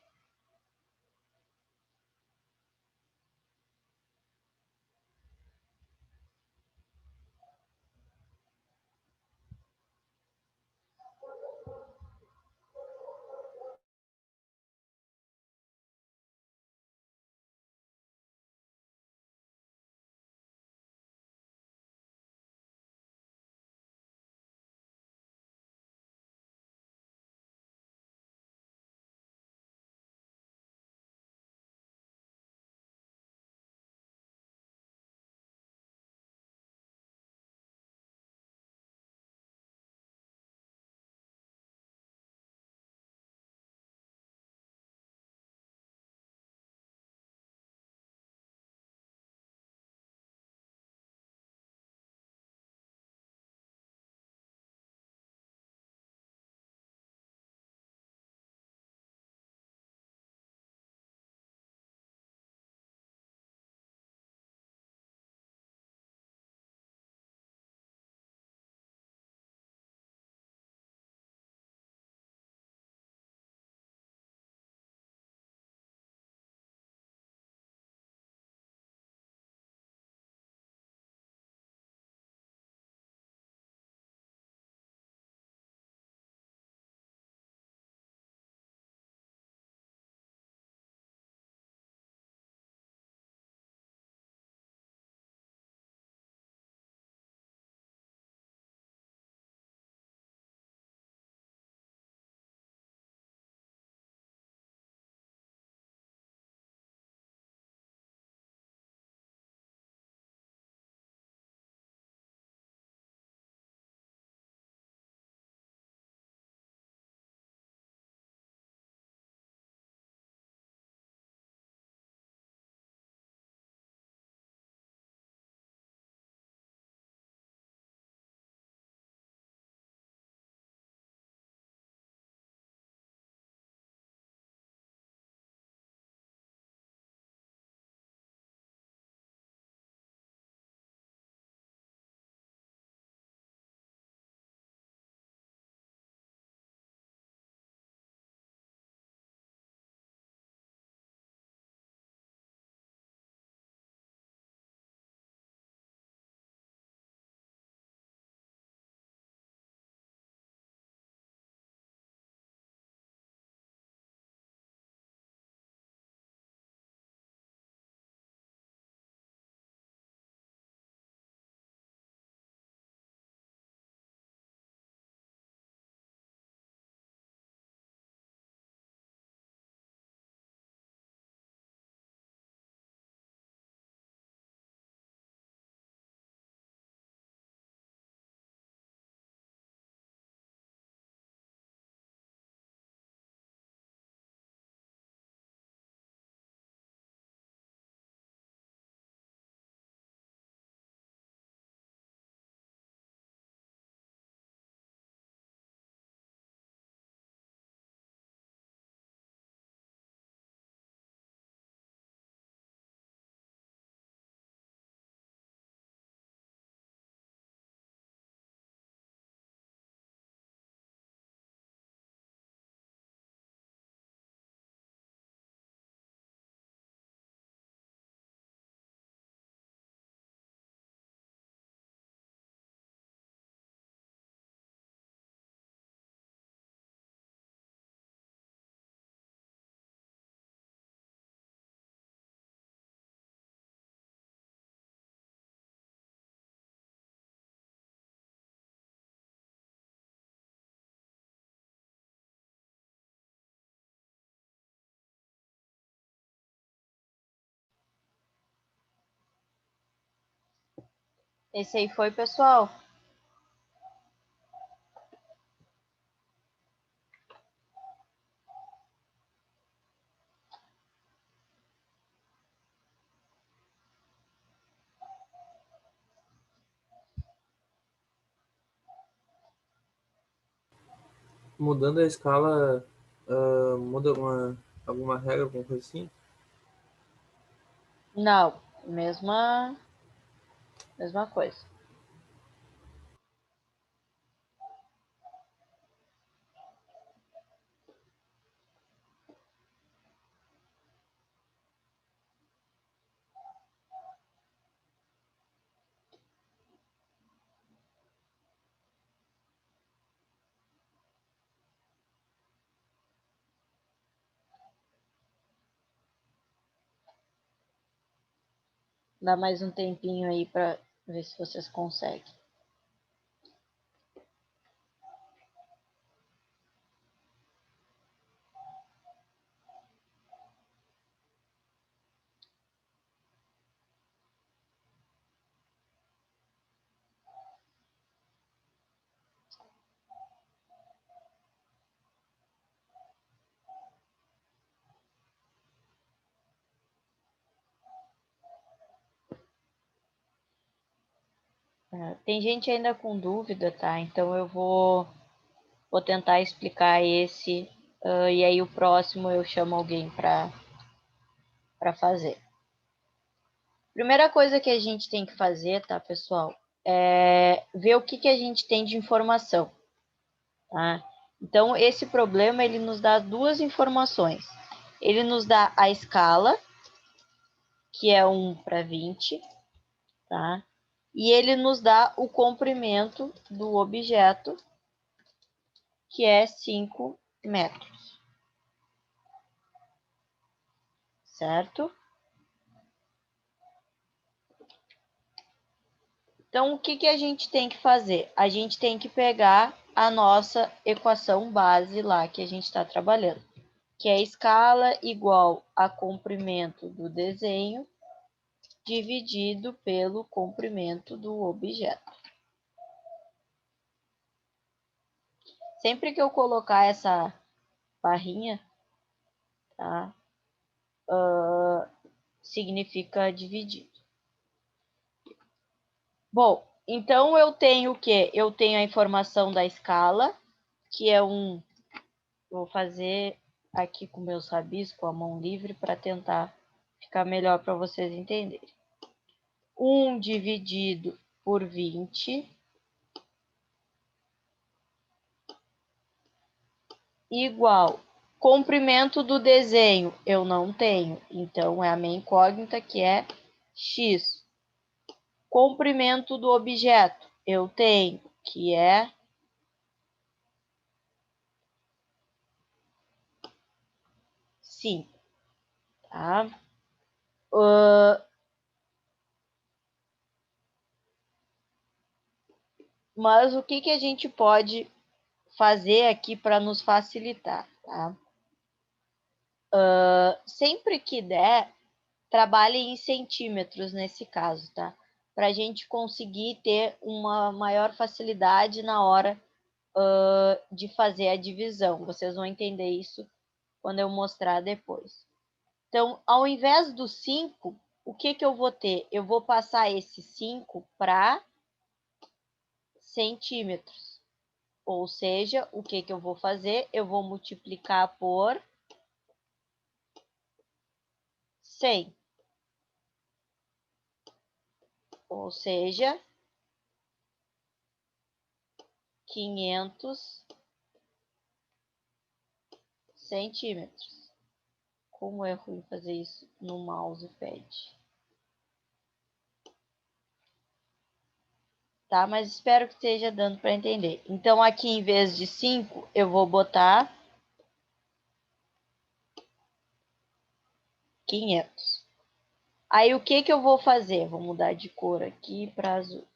Esse aí foi, pessoal? Mudando a escala, muda alguma regra, alguma coisa assim? Não, mesma coisa. Dá mais um tempinho aí para ver se vocês conseguem. Tem gente ainda com dúvida, tá? Então eu vou tentar explicar esse, e aí o próximo eu chamo alguém para fazer. Primeira coisa que a gente tem que fazer, tá, pessoal, é ver o que a gente tem de informação, tá? Então, esse problema, ele nos dá duas informações. Ele nos dá a escala, que é 1/20, tá? E ele nos dá o comprimento do objeto, que é 5 metros. Certo? Então, o que a gente tem que fazer? A gente tem que pegar a nossa equação base lá que a gente está trabalhando, que é escala igual a comprimento do desenho dividido pelo comprimento do objeto. Sempre que eu colocar essa barrinha, tá? Significa dividido. Bom, então eu tenho o quê? Eu tenho a informação da escala, que é vou fazer aqui com meus rabiscos, com a mão livre, para tentar ficar melhor para vocês entenderem. 1 dividido por 20 igual comprimento do desenho, eu não tenho, então é a minha incógnita, que é x. Comprimento do objeto, eu tenho, que é 5. Tá? Mas o que a gente pode fazer aqui para nos facilitar, tá? Sempre que der, trabalhe em centímetros nesse caso, tá? Para a gente conseguir ter uma maior facilidade na hora de fazer a divisão. Vocês vão entender isso quando eu mostrar depois. Então, ao invés do 5, o que eu vou ter? Eu vou passar esse 5 para centímetros. Ou seja, o que eu vou fazer? Eu vou multiplicar por 100. Ou seja, 500 centímetros. Como é ruim fazer isso no mousepad. Tá? Mas espero que esteja dando para entender. Então, aqui em vez de 5, eu vou botar 500. Aí, o que eu vou fazer? Vou mudar de cor aqui para azul.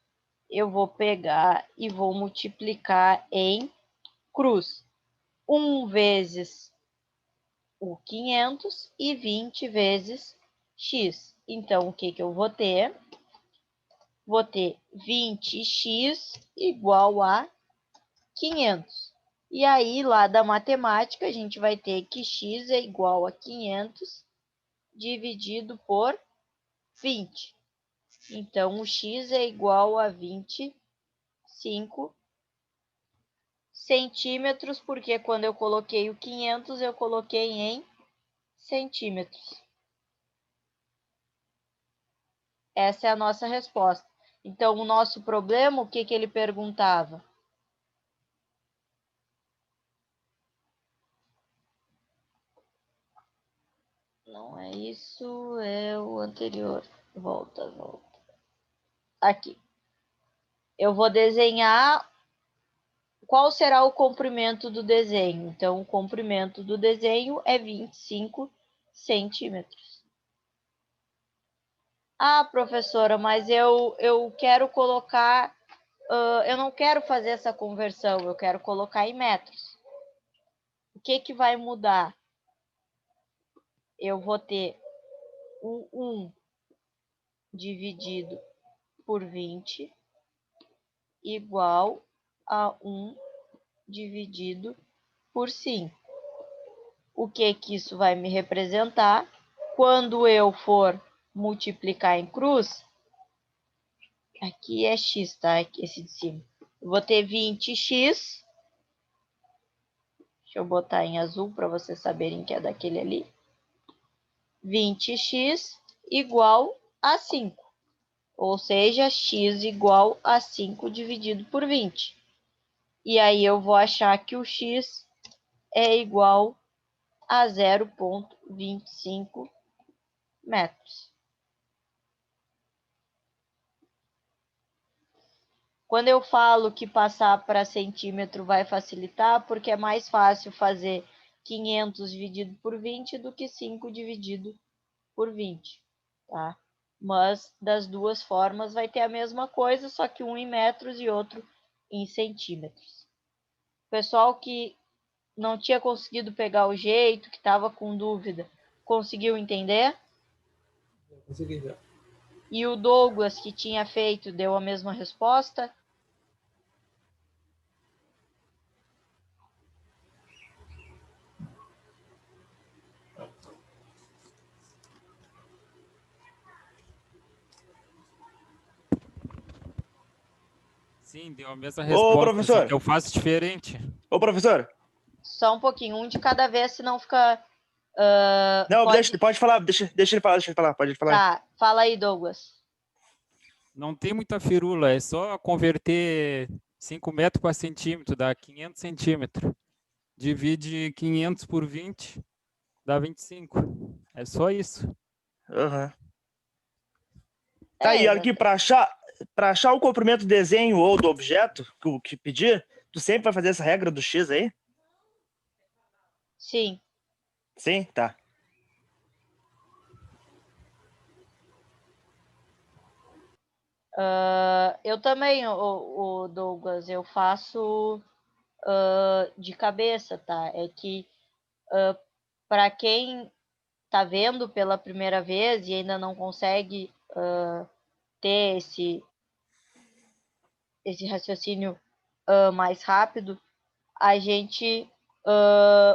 Eu vou pegar e vou multiplicar em cruz. 1 vezes o 500 e 20 vezes x. Então, o que eu vou ter? vou ter 20x igual a 500. E aí, lá da matemática, a gente vai ter que x é igual a 500 dividido por 20. Então, o x é igual a 25 centímetros, porque quando eu coloquei o 500, eu coloquei em centímetros. Essa é a nossa resposta. Então, o nosso problema, o que ele perguntava? Não é isso, é o anterior. Volta. Aqui. Eu vou desenhar qual será o comprimento do desenho. Então, o comprimento do desenho é 25 centímetros. Ah, professora, mas eu quero colocar... eu não quero fazer essa conversão, eu quero colocar em metros. O que vai mudar? Eu vou ter o 1 dividido por 20 igual a 1 dividido por 5. O que isso vai me representar? Quando eu for multiplicar em cruz, aqui é x, tá? Esse de cima. Eu vou ter 20x. Deixa eu botar em azul para vocês saberem que é daquele ali. 20x igual a 5. Ou seja, x igual a 5 dividido por 20. E aí eu vou achar que o x é igual a 0,25 metros. Quando eu falo que passar para centímetro vai facilitar, porque é mais fácil fazer 500 dividido por 20 do que 5 dividido por 20, tá? Mas das duas formas vai ter a mesma coisa, só que um em metros e outro em centímetros. Pessoal que não tinha conseguido pegar o jeito, que estava com dúvida, conseguiu entender? Consegui já. E o Douglas, que tinha feito, deu a mesma resposta? Sim, deu a mesma Ô, resposta, só professor. que eu faço diferente. Ô, professor. Só um pouquinho, um de cada vez, senão fica... Não, pode... pode falar, deixa ele falar, pode falar. Tá, fala aí, Douglas. Não tem muita firula, é só converter 5 metros para centímetro, dá 500 centímetros. Divide 500 por 20, dá 25. É só isso. Aham. Tá aí, olha aqui, para achar o comprimento do desenho ou do objeto que pedir, tu sempre vai fazer essa regra do x aí? Sim. Sim? Tá. Eu também, o Douglas, eu faço de cabeça, tá? É que para quem tá vendo pela primeira vez e ainda não consegue ter esse raciocínio mais rápido, a gente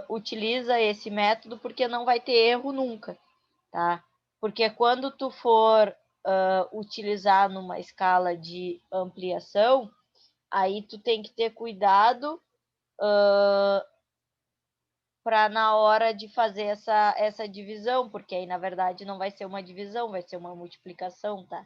utiliza esse método porque não vai ter erro nunca, tá? Porque quando tu for utilizar numa escala de ampliação, aí tu tem que ter cuidado para na hora de fazer essa divisão, porque aí, na verdade, não vai ser uma divisão, vai ser uma multiplicação, tá?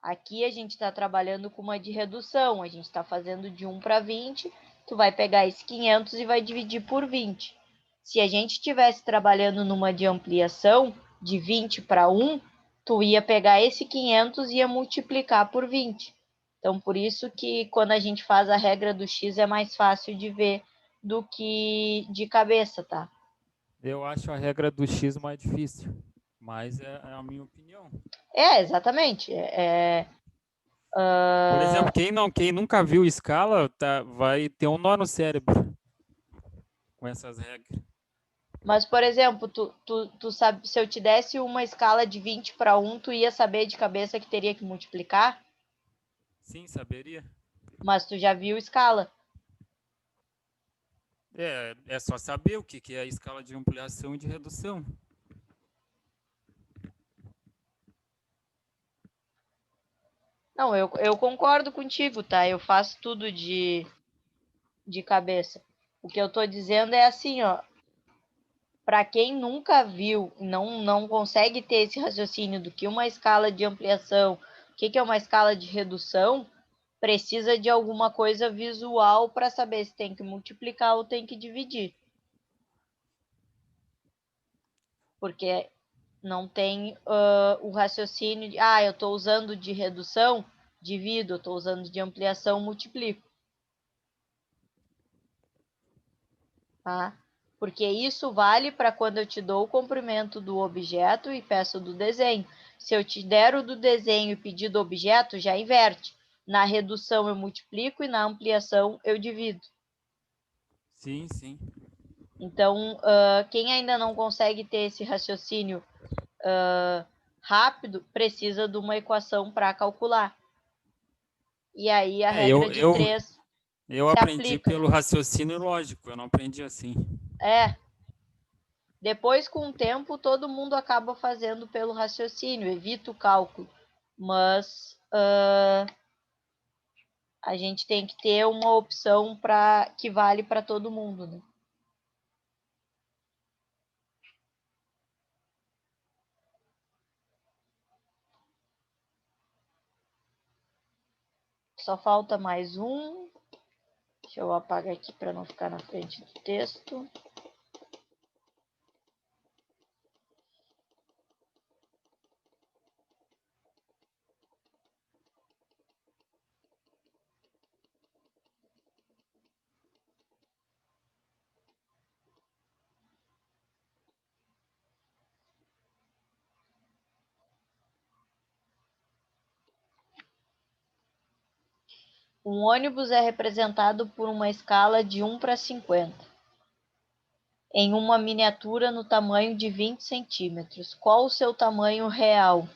Aqui a gente está trabalhando com uma de redução, a gente está fazendo de 1 para 20, tu vai pegar esse 500 e vai dividir por 20. Se a gente estivesse trabalhando numa de ampliação, de 20 para 1, tu ia pegar esse 500 e ia multiplicar por 20. Então, por isso que quando a gente faz a regra do x é mais fácil de ver do que de cabeça, tá? Eu acho a regra do x mais difícil, mas é a minha opinião. Exatamente. Por exemplo, quem nunca viu escala vai ter um nó no cérebro com essas regras. Mas, por exemplo, tu sabe, se eu te desse uma escala de 20 para 1, tu ia saber de cabeça que teria que multiplicar? Sim, saberia. Mas tu já viu escala. É só saber o que é a escala de ampliação e de redução. Não, eu concordo contigo, tá? Eu faço tudo de cabeça. O que eu tô dizendo é assim, ó. Para quem nunca viu, não consegue ter esse raciocínio do que uma escala de ampliação, o que é uma escala de redução, precisa de alguma coisa visual para saber se tem que multiplicar ou tem que dividir. Porque não tem o raciocínio de, eu estou usando de redução, divido, eu estou usando de ampliação, multiplico. Tá? Porque isso vale para quando eu te dou o comprimento do objeto e peço do desenho. Se eu te der o do desenho e pedir do objeto, já inverte. Na redução eu multiplico e na ampliação eu divido. Sim, sim. Então, quem ainda não consegue ter esse raciocínio rápido, precisa de uma equação para calcular. E aí a regra de 3 eu se aprendi aplica. pelo raciocínio lógico, eu não aprendi assim. Depois, com o tempo, todo mundo acaba fazendo pelo raciocínio, evita o cálculo. Mas a gente tem que ter uma opção que vale para todo mundo, né? Só falta mais um. Deixa eu apagar aqui para não ficar na frente do texto. Um ônibus é representado por uma escala de 1 para 50, em uma miniatura no tamanho de 20 centímetros. Qual o seu tamanho real?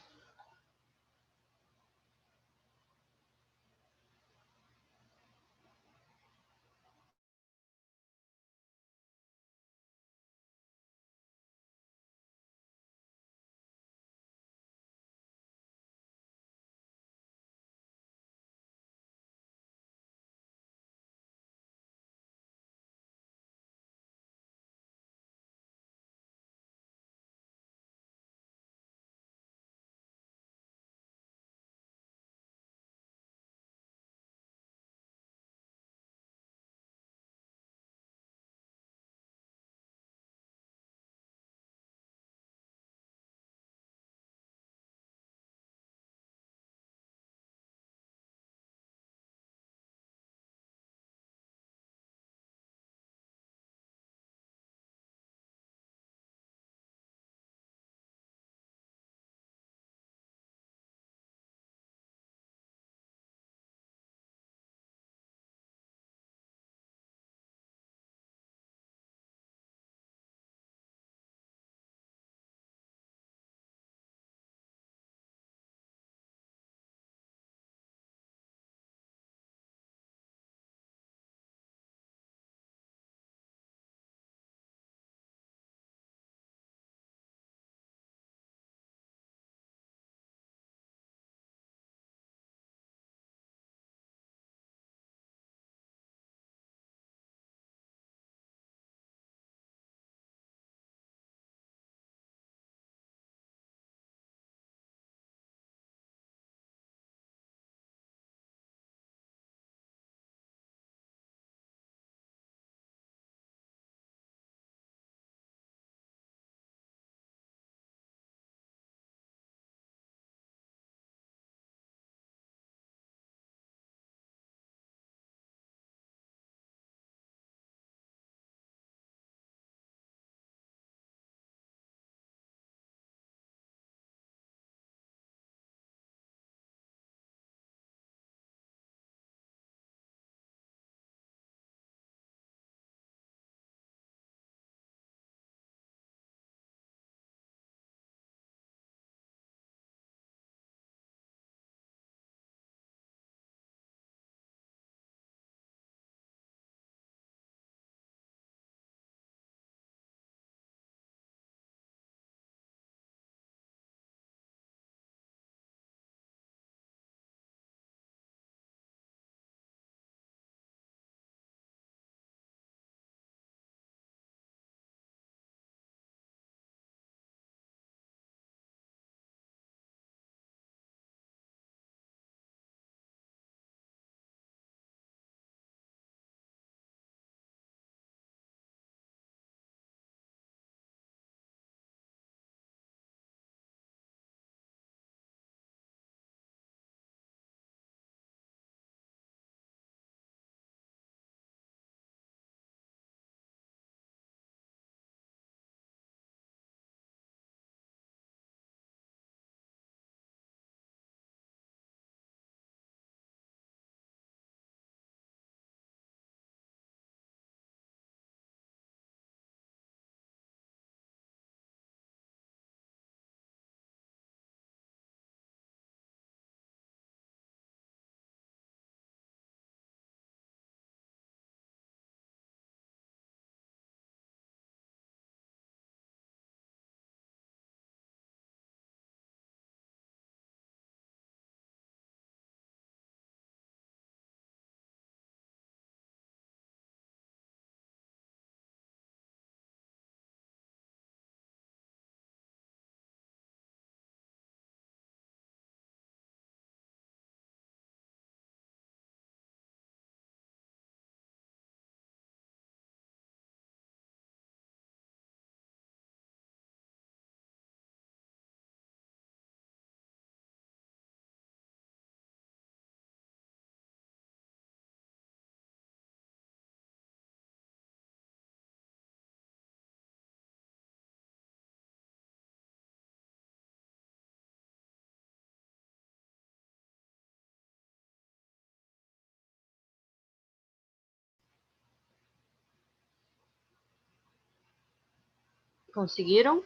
Conseguiram?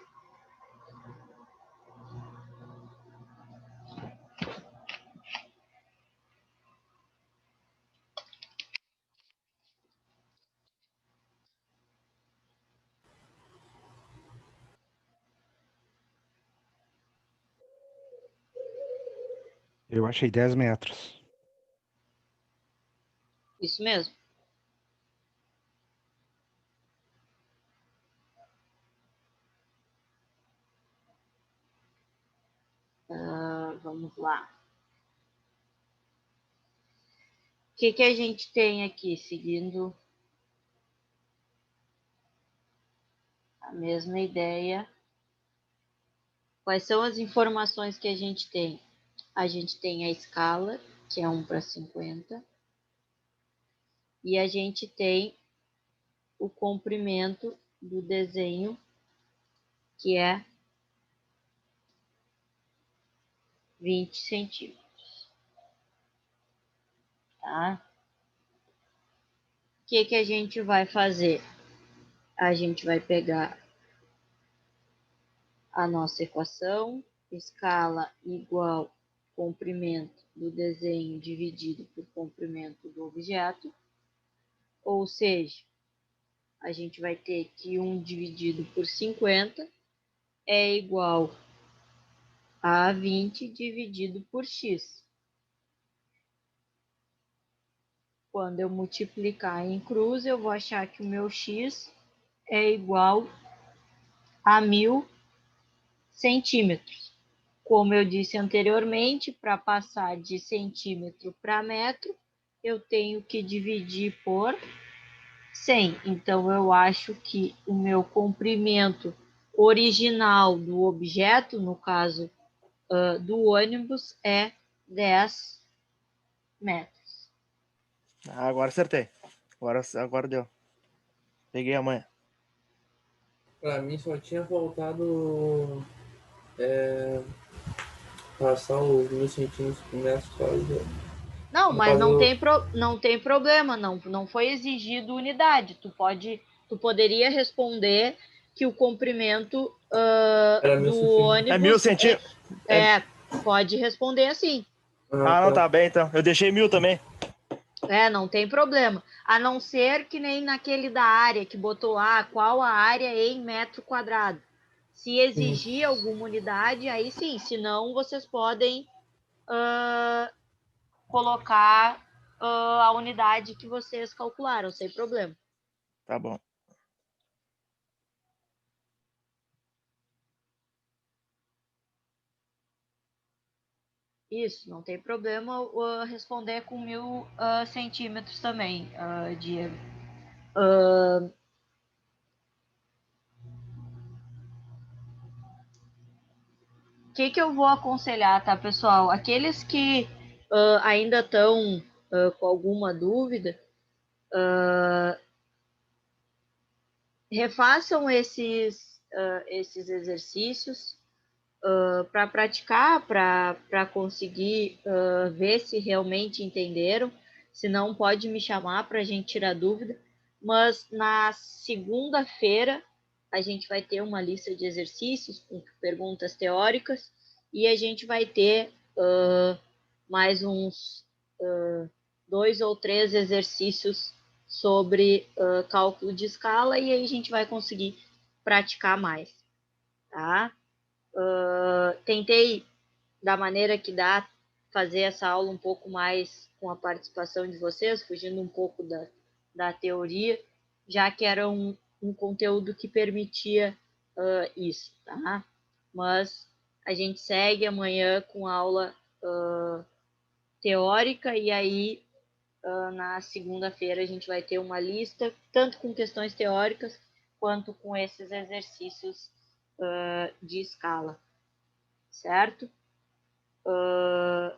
Eu achei 10 metros. Isso mesmo. Vamos lá. O que a gente tem aqui, seguindo a mesma ideia? Quais são as informações que a gente tem? A gente tem a escala, que é 1/50, e a gente tem o comprimento do desenho, que é 20 centímetros. Tá? O que a gente vai fazer? A gente vai pegar a nossa equação, escala igual comprimento do desenho dividido por comprimento do objeto, ou seja, a gente vai ter que 1 dividido por 50 é igual a 20 dividido por x. Quando eu multiplicar em cruz, eu vou achar que o meu x é igual a 1000 centímetros. Como eu disse anteriormente, para passar de centímetro para metro, eu tenho que dividir por 100. Então, eu acho que o meu comprimento original do objeto, no caso do ônibus, é 10 metros. Agora acertei. Agora deu. Peguei a manha. Pra mim só tinha faltado passar os 1000 centímetros por metro quadrado. Não, No mas caso, não tem problema, não foi exigido unidade. Tu poderia responder que o comprimento Era 1000 do centímetros. É 1000 ônibus centímetros. pode responder assim. Ah, não, tá bem então. Eu deixei 1000 também. Não tem problema. A não ser que nem naquele da área que botou lá qual a área em metro quadrado. Se exigir alguma unidade, aí sim. Senão, vocês podem colocar a unidade que vocês calcularam, sem problema. Tá bom. Isso, não tem problema responder com 1000 centímetros também, Diego. O que eu vou aconselhar, tá, pessoal? Aqueles que ainda estão com alguma dúvida, refaçam esses exercícios para praticar, para conseguir ver se realmente entenderam. Se não, pode me chamar para a gente tirar dúvida. Mas na segunda-feira a gente vai ter uma lista de exercícios com perguntas teóricas e a gente vai ter mais uns 2 ou 3 exercícios sobre cálculo de escala e aí a gente vai conseguir praticar mais, tá? Tentei, da maneira que dá, fazer essa aula um pouco mais com a participação de vocês, fugindo um pouco da teoria, já que era um conteúdo que permitia isso, tá? Mas a gente segue amanhã com aula teórica e aí na segunda-feira a gente vai ter uma lista, tanto com questões teóricas quanto com esses exercícios de escala, certo?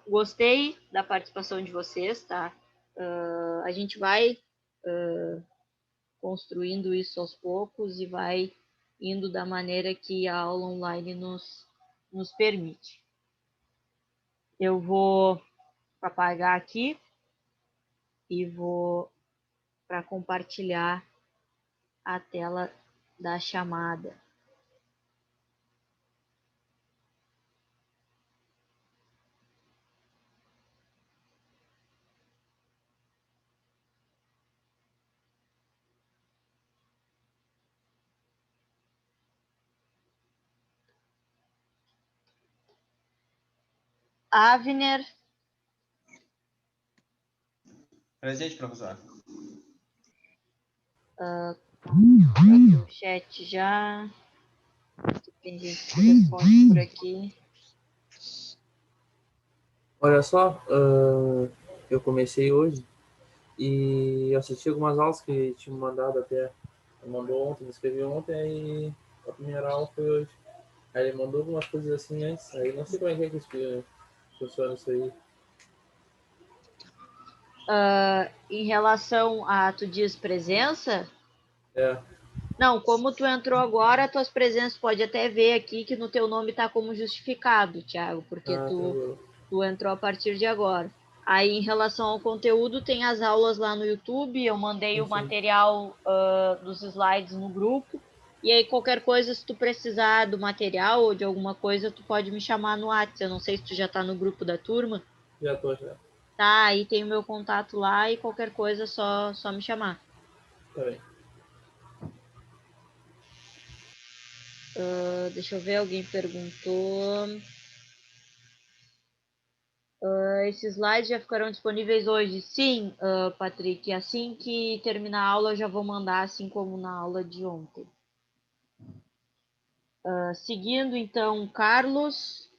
Gostei da participação de vocês, tá? A gente vai construindo isso aos poucos e vai indo da maneira que a aula online nos permite. Eu vou apagar aqui e vou para compartilhar a tela da chamada. Avner, Presente, professor. abri o chat já. Tem gente que responde por aqui. Olha só, eu comecei hoje e assisti algumas aulas que tinham mandado até. Ele mandou ontem, me inscrevi ontem, aí a primeira aula foi hoje. Aí ele mandou algumas coisas assim antes, aí não sei como é que funciona isso aí. Em relação a, tu diz presença? É. Não, como tu entrou agora, tuas presenças pode até ver aqui que no teu nome tá como justificado, Thiago, porque tu entrou a partir de agora. Aí, em relação ao conteúdo, tem as aulas lá no YouTube, eu mandei o material dos slides no grupo, e aí qualquer coisa, se tu precisar do material ou de alguma coisa, tu pode me chamar no WhatsApp. Eu não sei se tu já tá no grupo da turma. Já tô, já. Tá, aí tem o meu contato lá e qualquer coisa, só me chamar. Tá bem. Deixa eu ver, alguém perguntou. Esses slides já ficarão disponíveis hoje? Sim, Patrick. Assim que terminar a aula, eu já vou mandar, assim como na aula de ontem. Seguindo, então, Carlos.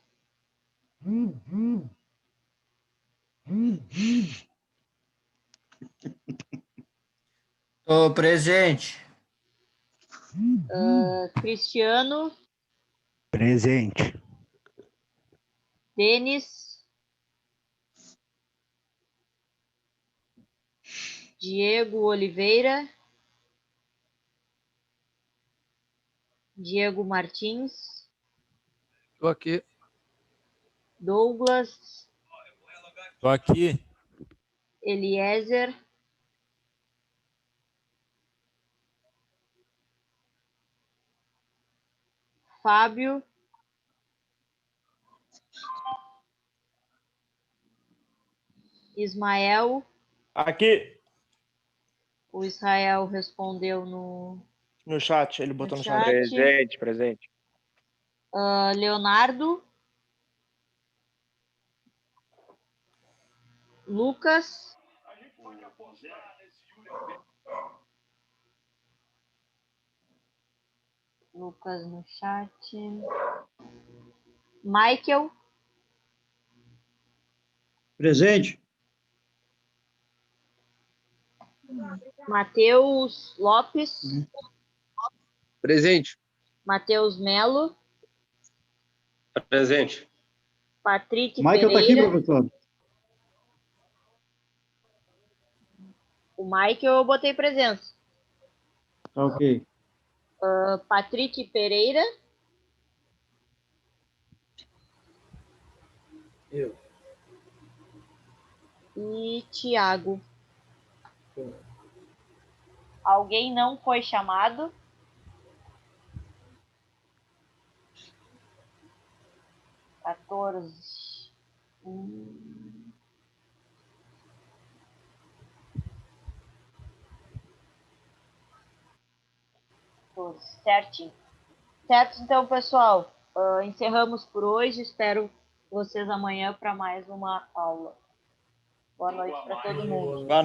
Tô presente. Cristiano. Presente. Denis. Diego Oliveira. Diego Martins. Tô aqui. Douglas. Tô aqui. Eliezer. Fábio. Ismael. Aqui O Israel respondeu no chat, ele botou no chat. Presente. Leonardo. Lucas. Lucas no chat. Michael. Presente. Matheus Lopes. Presente. Matheus Melo. Presente. Patrick Michael tá aqui, Pereira. professor. O Michael eu botei presença. Tá ok. Patrick Pereira. Eu. E Thiago. Alguém não foi chamado? Quatorze. Certinho. Certo, então, pessoal. Encerramos por hoje. Espero vocês amanhã para mais uma aula. Boa noite para todo mundo. Boa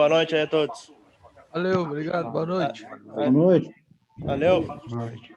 noite aí a todos. Valeu, obrigado, boa noite. Boa noite. Valeu. Boa noite.